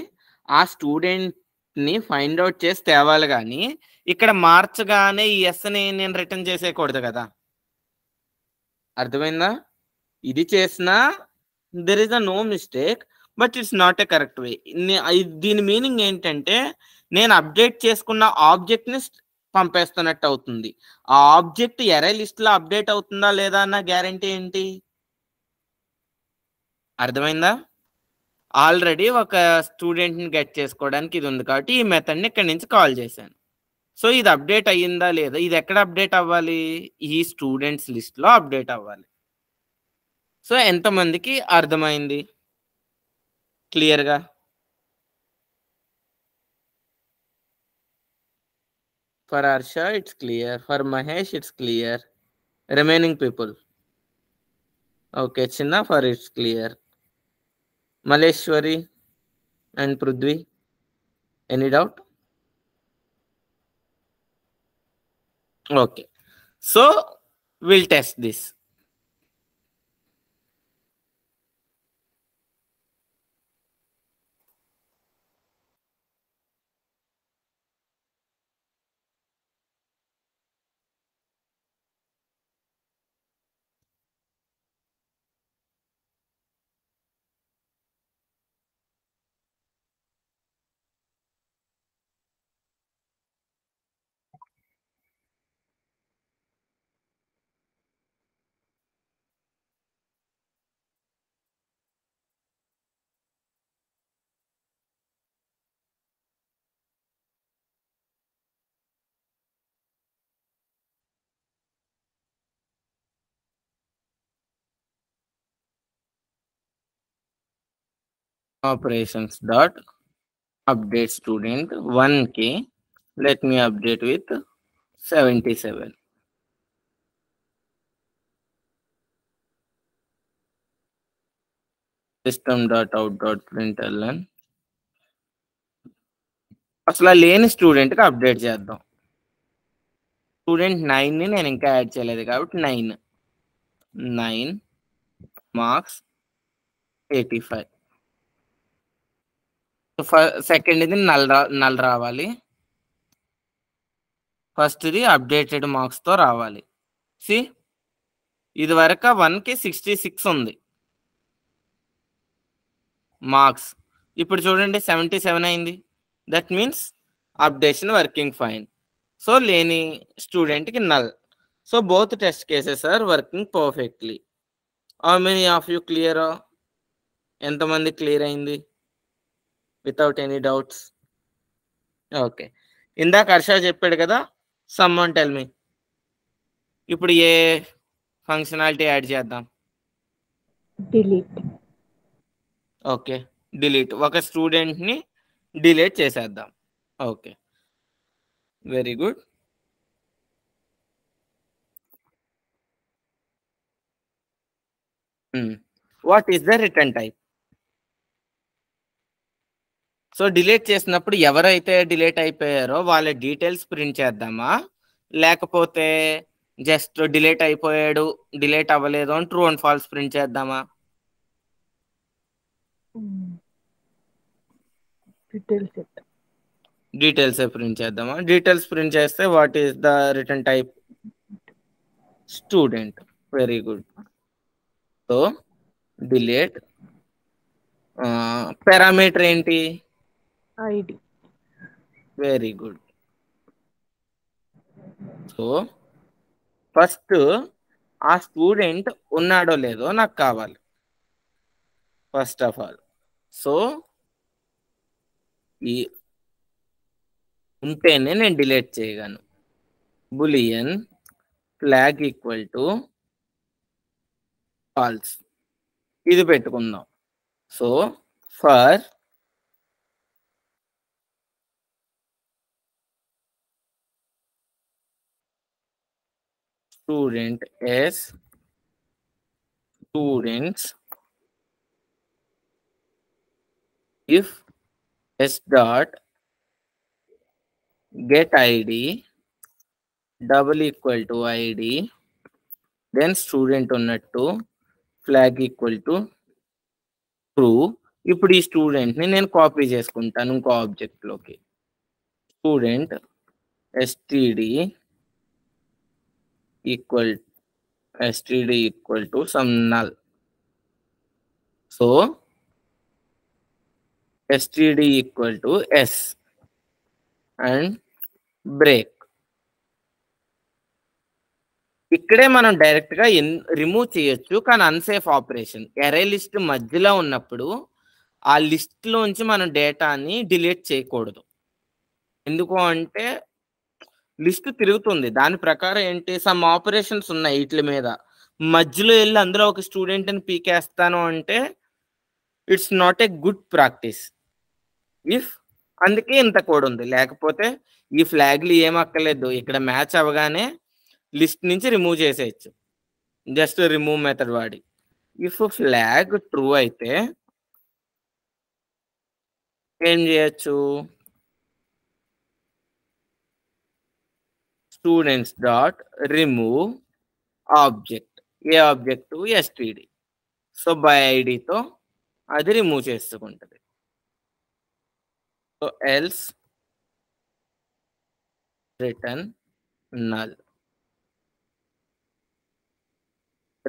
ఆ స్టూడెంట్ని ఫైండ్ అవుట్ చేసి తేవాలి. కానీ ఇక్కడ మార్చగానే ఈ ఎస్ని నేను రిటర్న్ చేసేయకూడదు కదా. అర్థమైందా? ఇది చేసినా there is a no mistake, but it's not a correct way. దీని మీనింగ్ ఏంటంటే నేను అప్డేట్ చేసుకున్న ఆబ్జెక్ట్ని పంపేస్తున్నట్టు అవుతుంది. ఆ ఆబ్జెక్ట్ ఎరే లిస్ట్లో అప్డేట్ అవుతుందా లేదా అన్న గ్యారంటీ ఏంటి? అర్థమైందా? ఆల్రెడీ ఒక స్టూడెంట్ని గెట్ చేసుకోవడానికి ఇది ఉంది కాబట్టి ఈ మెథడ్ని ఇక్కడి నుంచి కాల్ చేశాను. సో ఇది అప్డేట్ అయ్యిందా లేదా, ఇది ఎక్కడ అప్డేట్ అవ్వాలి, ఈ స్టూడెంట్స్ లిస్ట్ లో అప్డేట్ అవ్వాలి. సో ఎంతమందికి అర్థమైంది క్లియర్గా? For Harsha it's clear, for Mahesh it's clear, remaining people okay. చిన్న for it's clear. Malleswari and Prithvi, any doubt? Okay, so will test this. Operations dot update student 1K. Let me update with 77. System dot out dot println. అసలు లేని student కి update చేద్దాం. Student 9 ని నేను ఇంకా add చేయలేదు కాబట్టి 9 మార్క్స్ 85. సెకండ్ ఇది నల్ రావాలి, ఫస్ట్ ఇది అప్డేటెడ్ మార్క్స్ తో రావాలి. సి ఇది వరకు 1కి 66 ఉంది మార్క్స్, ఇప్పుడు చూడండి 77 అయింది. That means updation working fine. So లేని స్టూడెంట్కి null. So both test cases are working perfectly. How many of you clear? ఎంతమంది క్లియర్ అయింది వితౌట్ ఎనీ డౌట్స్? ఓకే, ఇందాక హర్ష చెప్పాడు కదా, సమ్మన్ టెల్ మీ. ఇప్పుడు ఏ ఫంక్షనాలిటీ యాడ్ చేద్దాం? డిలీట్. Okay, delete. ఒక స్టూడెంట్ని డిలీట్ చేసేద్దాం. Okay, very good. What is the return type? So delete చేసినప్పుడు ఎవరైతే డిలీట్ అయిపోయారో వాళ్ళ డీటెయిల్స్ ప్రింట్ చేద్దామా, లేకపోతే జస్ట్ డిలీట్ అయిపోయాడు డిలీట్ అవ్వలేదు అని ట్రూ అండ్ ఫాల్స్ ప్రింట్ చేద్దామా? డీటెయిల్స్ ప్రింట్ చేద్దామా? డీటెయిల్స్ ప్రింట్ చేస్తే what is the return type? Student. Very good. So delete. Parameter ఏంటి? ID. Very good. So first ఆ స్టూడెంట్ ఉన్నాడో లేదో నాకు కావాలి ఫస్ట్ ఆఫ్ ఆల్. సో ఈ ఉంటేనే నేను డిలీట్ చేయగలను. Boolean flag equal to false, ఇది పెట్టుకుందాం. So for student s students if s dot get id double equal to id then student ఉన్నట్టు flag equal to true. ఇప్పుడు ఈ స్టూడెంట్ ని నేను కాపీ చేసుకుంటాను ఇంకో ఆబ్జెక్ట్ లోకి. Student std equal to some null. So std equal to s and break. ఇక్కడే మనం డైరెక్ట్ గా రిమూవ్ చేయొచ్చు, కానీ అన్సేఫ్ ఆపరేషన్. ఎరే లిస్ట్ మధ్యలో ఉన్నప్పుడు ఆ లిస్ట్ లోంచి మనం డేటాని డిలీట్ చేయకూడదు. ఎందుకు అంటే లిస్ట్ తిరుగుతుంది. దాని ప్రకారం ఏంటి, సమ్ ఆపరేషన్స్ ఉన్నాయి వీటి మీద. మధ్యలో వెళ్ళి అందులో ఒక స్టూడెంట్ని పీకేస్తాను అంటే it's not a good practice. If అందుకే ఇంత కోడ్ ఉంది. లేకపోతే ఈ ఫ్లాగ్లు ఏం అక్కర్లేదు. ఇక్కడ మ్యాచ్ అవ్వగానే లిస్ట్ నుంచి రిమూవ్ చేసేయచ్చు, జస్ట్ రిమూవ్ మెథడ్ వాడి. ఇఫ్ ఫ్లాగ్ ట్రూ అయితే ఏం చేయొచ్చు, students dot remove object. A object, STD. So by ఐడితో అది రిమూవ్ చేసుకుంటుంది. So else return null,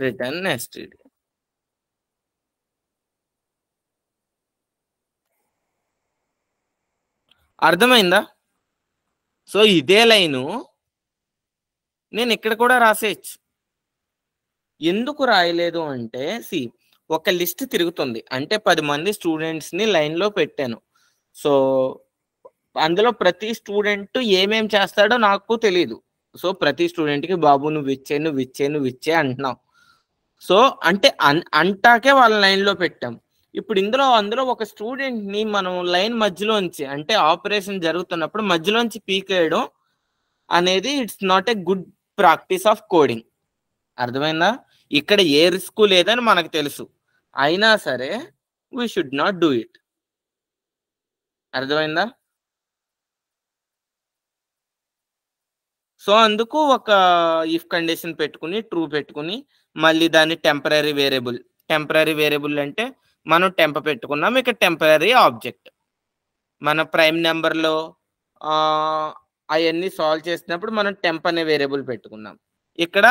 return STD. అర్థమైందా? సో ఇదే లైను నేను ఇక్కడ కూడా రాసేయచ్చు. ఎందుకు రాయలేదు అంటే, ఒక లిస్ట్ తిరుగుతుంది అంటే 10 మంది స్టూడెంట్స్ని లైన్లో పెట్టాను. సో అందులో ప్రతి స్టూడెంట్ ఏమేం చేస్తాడో నాకు తెలియదు. సో ప్రతి స్టూడెంట్కి బాబు నువ్వు ఇచ్చే అంటున్నావు. సో అంటే అంటాకే వాళ్ళ లైన్లో పెట్టాం. ఇప్పుడు అందులో ఒక స్టూడెంట్ని మనం లైన్ మధ్యలోంచి, అంటే ఆపరేషన్ జరుగుతున్నప్పుడు మధ్యలోంచి పీకేయడం అనేది it's not a good practice of coding. అర్థమైందా? ఇక్కడ ఏ రిస్క్ లేదని మనకు తెలుసు, అయినా సరే we should not do it. అర్థమైందా? సో అందుకు ఒక ఇఫ్ కండిషన్ పెట్టుకుని ట్రూ పెట్టుకుని మళ్ళీ దాన్ని టెంపరీ వేరియబుల్ అంటే మనం టెంప పెట్టుకున్నాం. ఇక టెంపరీ ఆబ్జెక్ట్ మన ప్రైమ్ నెంబర్లో అవన్నీ సాల్వ్ చేసినప్పుడు మనం టెంప్ అనే వేరియబుల్ పెట్టుకున్నాం. ఇక్కడ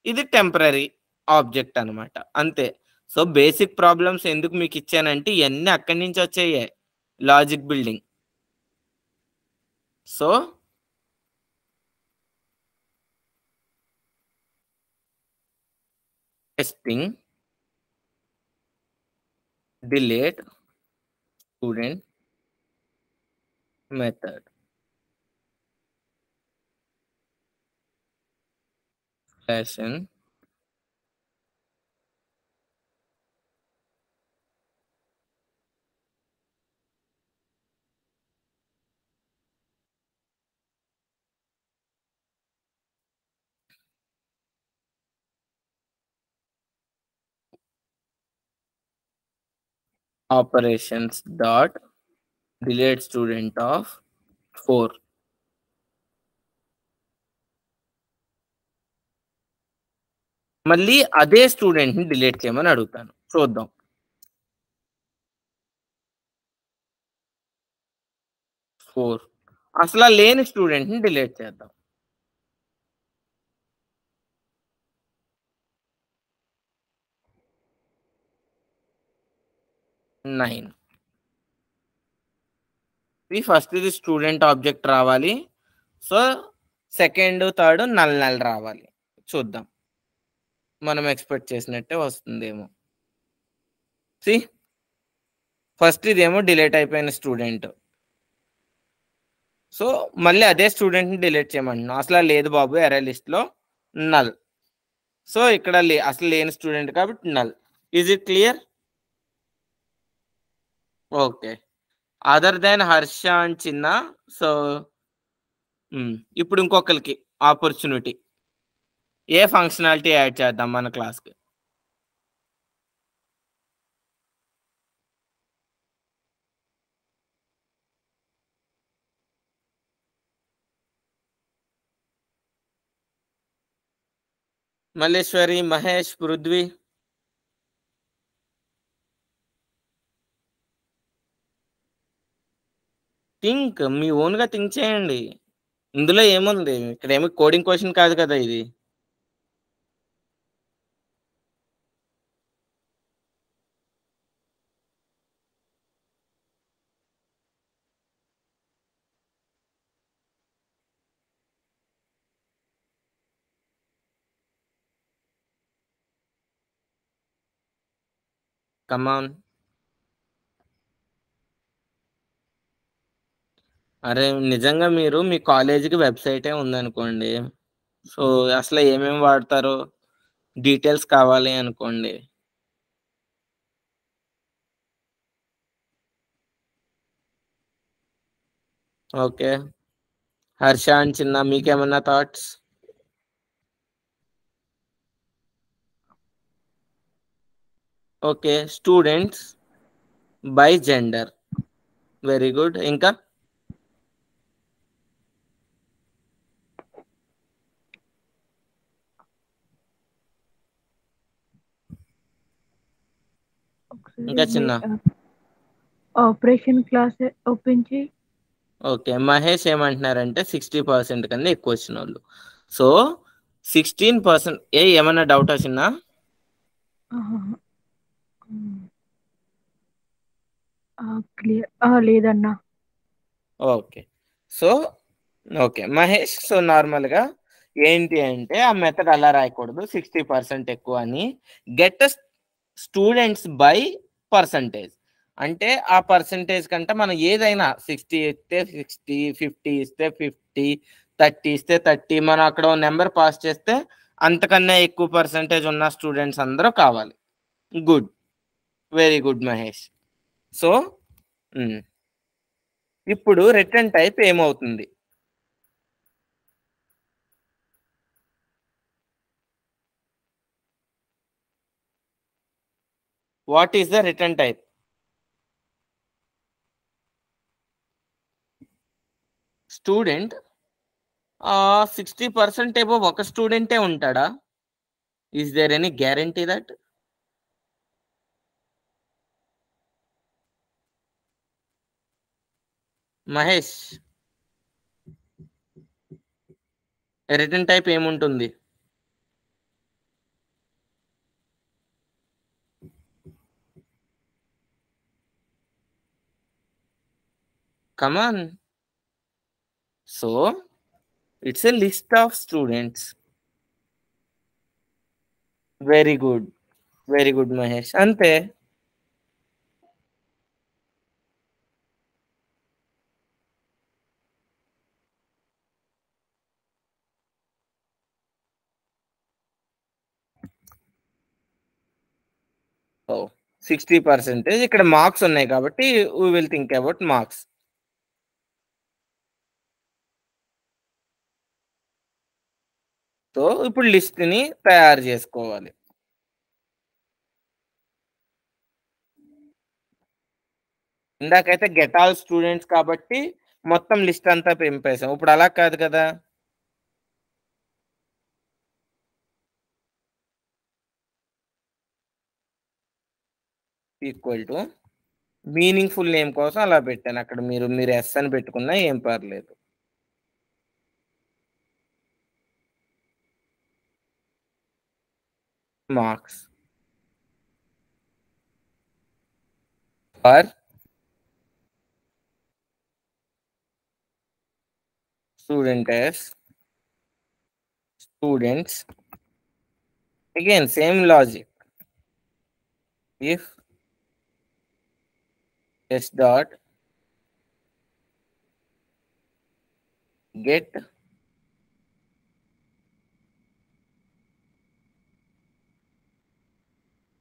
ఇది టెంపరీ ఆబ్జెక్ట్ అనమాట, అంతే. సో బేసిక్ ప్రాబ్లమ్స్ ఎందుకు మీకు ఇచ్చానంటే ఇవన్నీ అక్కడి నుంచి వచ్చాయి, logic building. So testing delete student method session operations dot delete student of 4. మళ్ళీ అదే స్టూడెంట్ని డిలీట్ చేయమని అడుగుతాను, చూద్దాం. అసలు లేని స్టూడెంట్ని డిలీట్ చేద్దాం. ఫస్ట్ ఇది స్టూడెంట్ ఆబ్జెక్ట్ రావాలి. సో సెకండ్ థర్డ్ నల్ రావాలి. చూద్దాం, మనం ఎక్స్పెక్ట్ చేసినట్టే వస్తుందేమో. ఫస్ట్ ఇదేమో డిలీట్ అయిపోయిన స్టూడెంట్. సో మళ్ళీ అదే స్టూడెంట్ని డిలీట్ చేయమంటున్నాం. అసలు లేదు బాబు ఎరే లిస్ట్లో నల్. సో ఇక్కడ అసలు లేని స్టూడెంట్ కాబట్టి null. Is it clear? Okay. Other than Harsha and చిన్న. సో ఇప్పుడు ఇంకొకరికి ఆపర్చునిటీ. ఏ ఫంక్షనాలిటీ యాడ్ చేద్దాం మన క్లాస్కి? మల్లేశ్వరి, మహేష్, పృథ్వీ. మీ ఓన్గా థింక్ చేయండి. ఇందులో ఏముంది, ఇక్కడ ఏమి కోడింగ్ క్వశ్చన్ కాదు కదా ఇది. కమాన్. అరే నిజంగా మీరు మీ కాలేజీకి వెబ్సైటే ఉందనుకోండి, సో అసలు ఏమేమి వాడతారో డీటెయిల్స్ కావాలి అనుకోండి. ఓకే. హర్ష అండ్ చిన్న మీకేమన్నా thoughts? Okay. Students by gender. Very good. ఇంకా? ఇంకా చిన్న? ఆపరేషన్ క్లాస్ ఓపెన్ చేయి. ఓకే. మహేష్ ఏమంటున్నారంటే 60% కన్నా ఎక్కువ వచ్చిన వాళ్ళు. సో 16% ఏమన్నా డౌట్ చిన్న? క్లియర్ లేదన్నా. Okay. So okay Mahesh, so నార్మల్గా ఏంటి అంటే ఆ మెథడ్ అలా రాయకూడదు 60% ఎక్కువ అని. గెట్ స్టూడెంట్స్ బై పర్సంటేజ్ అంటే ఆ పర్సంటేజ్ కంటే మనం ఏదైనా 60 ఇస్తే 60, 50 ఇస్తే 50, 30 ఇస్తే 30, మనం అక్కడ నెంబర్ పాస్ చేస్తే అంతకన్నా ఎక్కువ పర్సంటేజ్ ఉన్న స్టూడెంట్స్ అందరూ కావాలి. Good, very good Mahesh. So ఇప్పుడు రిటర్న్ టైప్ ఏమవుతుంది? What is the return type? Student 60% ఏమో ఒక స్టూడెంటే ఉంటాడా? Is there any guarantee that? Mahesh, return type ఏముంటుంది? Come on. So it's a list of students. Very good, very good Mahesh. అంతే. ఓ 60% ఇక్కడ మార్క్స్ ఉన్నాయి కాబట్టి we will think about marks. So ఇప్పుడు లిస్ట్ ని తయారు చేసుకోవాలి. ఇందాకైతే గెట్ ఆల్ స్టూడెంట్స్ కాబట్టి మొత్తం లిస్ట్ అంతా పెంపేసాం. ఇప్పుడు అలా కాదు కదా. ఈక్వల్ టు మీనింగ్ఫుల్ నేమ్ కోసం అలా పెట్టాను. అక్కడ మీరు ఎస్ అని పెట్టుకున్నా ఏం పర్లేదు. Marks for student S students. Again same logic. If S dot get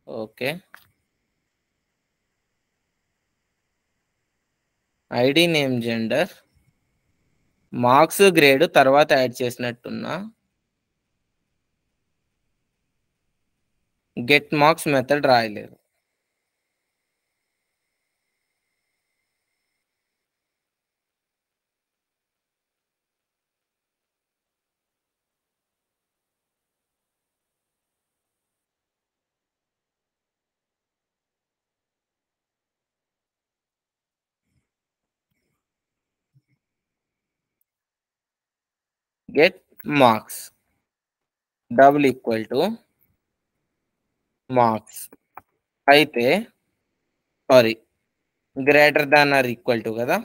okay ID name gender marks grade తర్వాత యాడ్ చేసినట్టున్నా. గెట్ మార్క్స్ మెథడ్ రాయలేదు. Get marks double equal to marks అయితే sorry greater than or equal to కదా.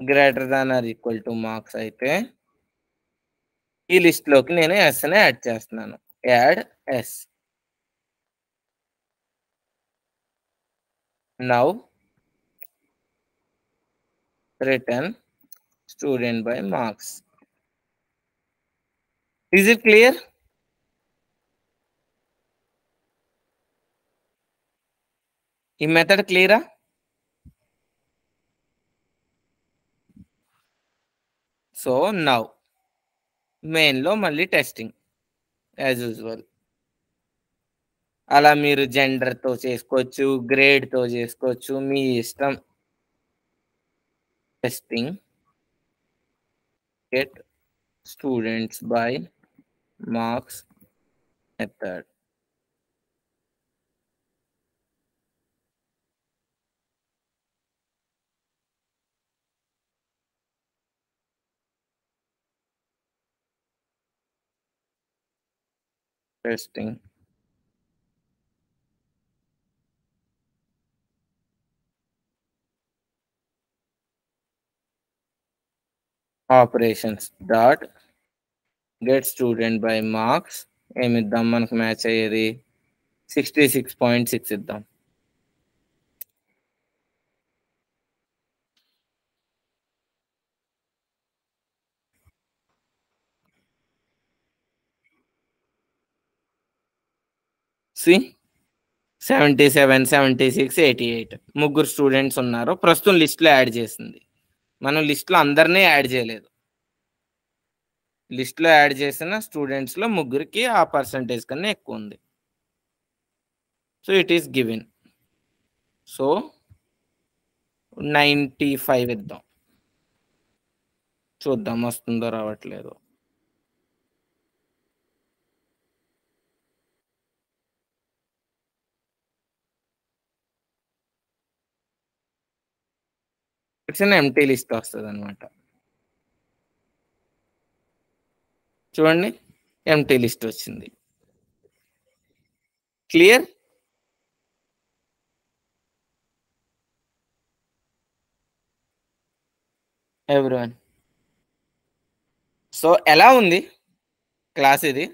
Greater than or equal to marks అయితే ఈ list లోకి నేను S ని యాడ్ చేస్తున్నాను. Add S. Now return student by marks. Is it clear? ఈ method క్లియరా? సో నౌ మెయిన్లో మళ్ళీ టెస్టింగ్ యాజ్ యూజువల్. అలా మీరు జెండర్తో చేసుకోవచ్చు, గ్రేడ్తో చేసుకోవచ్చు, మీ ఇష్టం. Testing get students by marks method. Testing operations dot get student by marks. ఏమిద్దాం మనకు మ్యాచ్ అయ్యేది? 66.6 ఇద్దాం. సి 77, 76, 88 ముగ్గురు స్టూడెంట్స్ ఉన్నారు. ప్రస్తుతం లిస్ట్లో యాడ్ చేసింది. మనం లిస్ట్లో అందరినీ యాడ్ చేయలేదు. లిస్ట్లో యాడ్ చేసిన స్టూడెంట్స్లో ముగ్గురికి ఆ పర్సంటేజ్ కన్నా ఎక్కువ ఉంది. So it is given. So 95 ఇద్దాం. చూద్దాం వస్తుందో రావట్లేదు. ఇట్స్ అన్ ఎంటీ లిస్ట్ వస్తుంది అనమాట. చూడండి ఎంటీ లిస్ట్ వచ్చింది. క్లియర్? ఎవ్రీవన్. సో ఎలా ఉంది క్లాస్? ఇది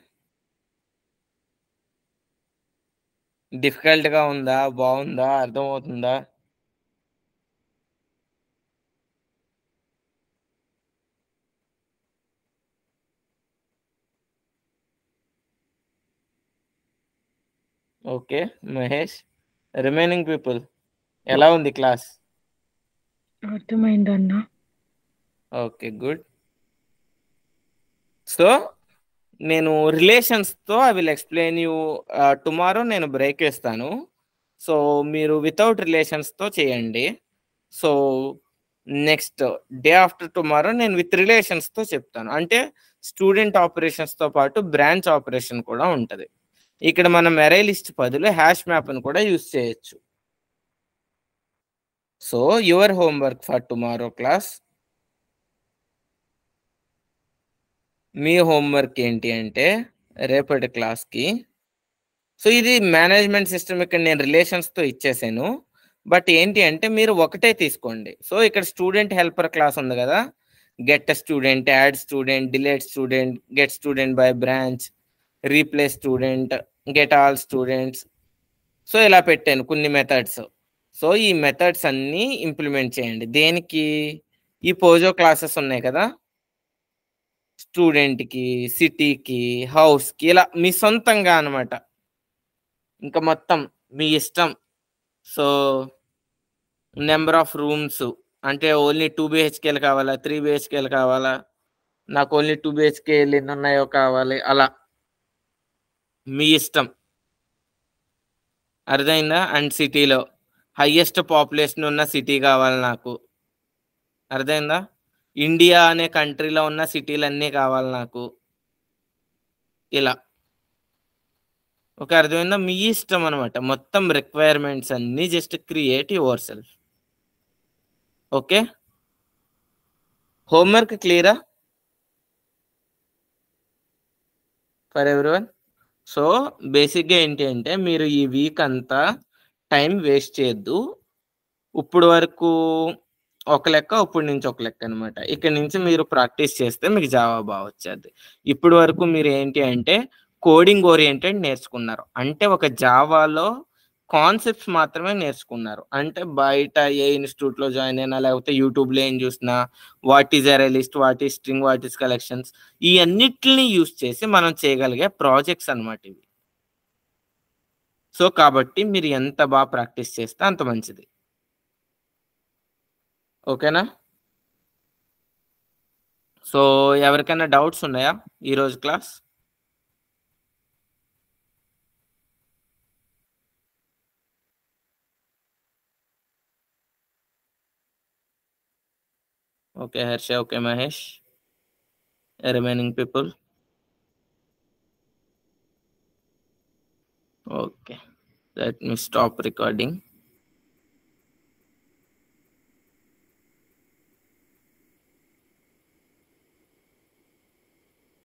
డిఫికల్ట్గా ఉందా, బాగుందా, అర్థమవుతుందా? ఓకే మహేష్, రిమైనింగ్ పీపుల్ ఎలా ఉంది క్లాస్? అర్థమైందన్నా. Okay good. సో నేను రిలేషన్స్తో I will explain you tomorrow. నేను బ్రేక్ వేస్తాను. సో మీరు వితౌట్ రిలేషన్స్తో చేయండి. So next day after tomorrow నేను విత్ రిలేషన్స్తో చెప్తాను. అంటే స్టూడెంట్ ఆపరేషన్స్తో పాటు బ్రాంచ్ ఆపరేషన్ కూడా ఉంటుంది. ఇక్కడ మనం అరే లిస్ట్ బదులు హ్యాష్ మ్యాప్ని కూడా యూజ్ చేయొచ్చు. So your homework for tomorrow class, me homework ఏంటి అంటే రేపటి క్లాస్కి. సో ఇది మేనేజ్మెంట్ సిస్టమ్. ఇక్కడ నేను రిలేషన్స్తో ఇచ్చేసాను. బట్ ఏంటి అంటే మీరు ఒకటే తీసుకోండి. సో ఇక్కడ స్టూడెంట్ హెల్పర్ క్లాస్ ఉంది కదా, get student, add student, delete student, get student by branch, replace student, get all students. So ఇలా పెట్టాను కొన్ని మెథడ్స్. సో ఈ మెథడ్స్ అన్నీ ఇంప్లిమెంట్ చేయండి. దేనికి? ఈ పోజో క్లాసెస్ ఉన్నాయి కదా, స్టూడెంట్కి, సిటీకి, హౌస్కి, ఇలా మీ సొంతంగా అనమాట. ఇంకా మొత్తం మీ ఇష్టం. సో నెంబర్ ఆఫ్ రూమ్స్ అంటే ఓన్లీ 2 BHKలు కావాలా, 3 BHKలు కావాలా, నాకు ఓన్లీ 2 BHKలు ఎన్ని ఉన్నాయో కావాలి, అలా మీ ఇష్టం. అర్థమైందా? అండ్ సిటీలో హైయెస్ట్ పాపులేషన్ ఉన్న సిటీ కావాలి నాకు. అర్థమైందా? ఇండియా అనే కంట్రీలో ఉన్న సిటీలన్నీ కావాలి నాకు. ఇలా ఓకే, అర్థమైందా? మీ ఇష్టం అనమాట. మొత్తం రిక్వైర్మెంట్స్ అన్నీ just create yourself. Okay, homework క్లియరా ఫర్ ఎవ్రీవన్? సో బేసిక్గా ఏంటి అంటే మీరు ఈ వీక్ అంతా టైం వేస్ట్ చేయొద్దు. ఇప్పుడు వరకు ఒక లెక్క, ఇప్పుడు నుంచి ఒక లెక్క అనమాట. ఇక్కడ నుంచి మీరు ప్రాక్టీస్ చేస్తే మీకు జావా బాగా వచ్చేది. ఇప్పుడు వరకు మీరు ఏంటి అంటే కోడింగ్ ఓరియంటెడ్ నేర్చుకున్నారు. అంటే ఒక జావాలో కాన్సెప్ట్స్ మాత్రమే నేర్చుకున్నారు. అంటే బయట ఏ ఇన్స్టిట్యూట్లో జాయిన్ అయినా లేకపోతే యూట్యూబ్లో ఏం చూసినా what is ఎరే list, what is string, what is collections, ఈ అన్నిటిని యూస్ చేసి మనం చేయగలిగే ప్రాజెక్ట్స్ అనమాట ఇవి. సో కాబట్టి మీరు ఎంత బాగా ప్రాక్టీస్ చేస్తే అంత మంచిది. ఓకేనా? సో ఎవరికైనా డౌట్స్ ఉన్నాయా ఈరోజు class? Okay Harsha, okay Mahesh, remaining people. Okay, let me stop recording.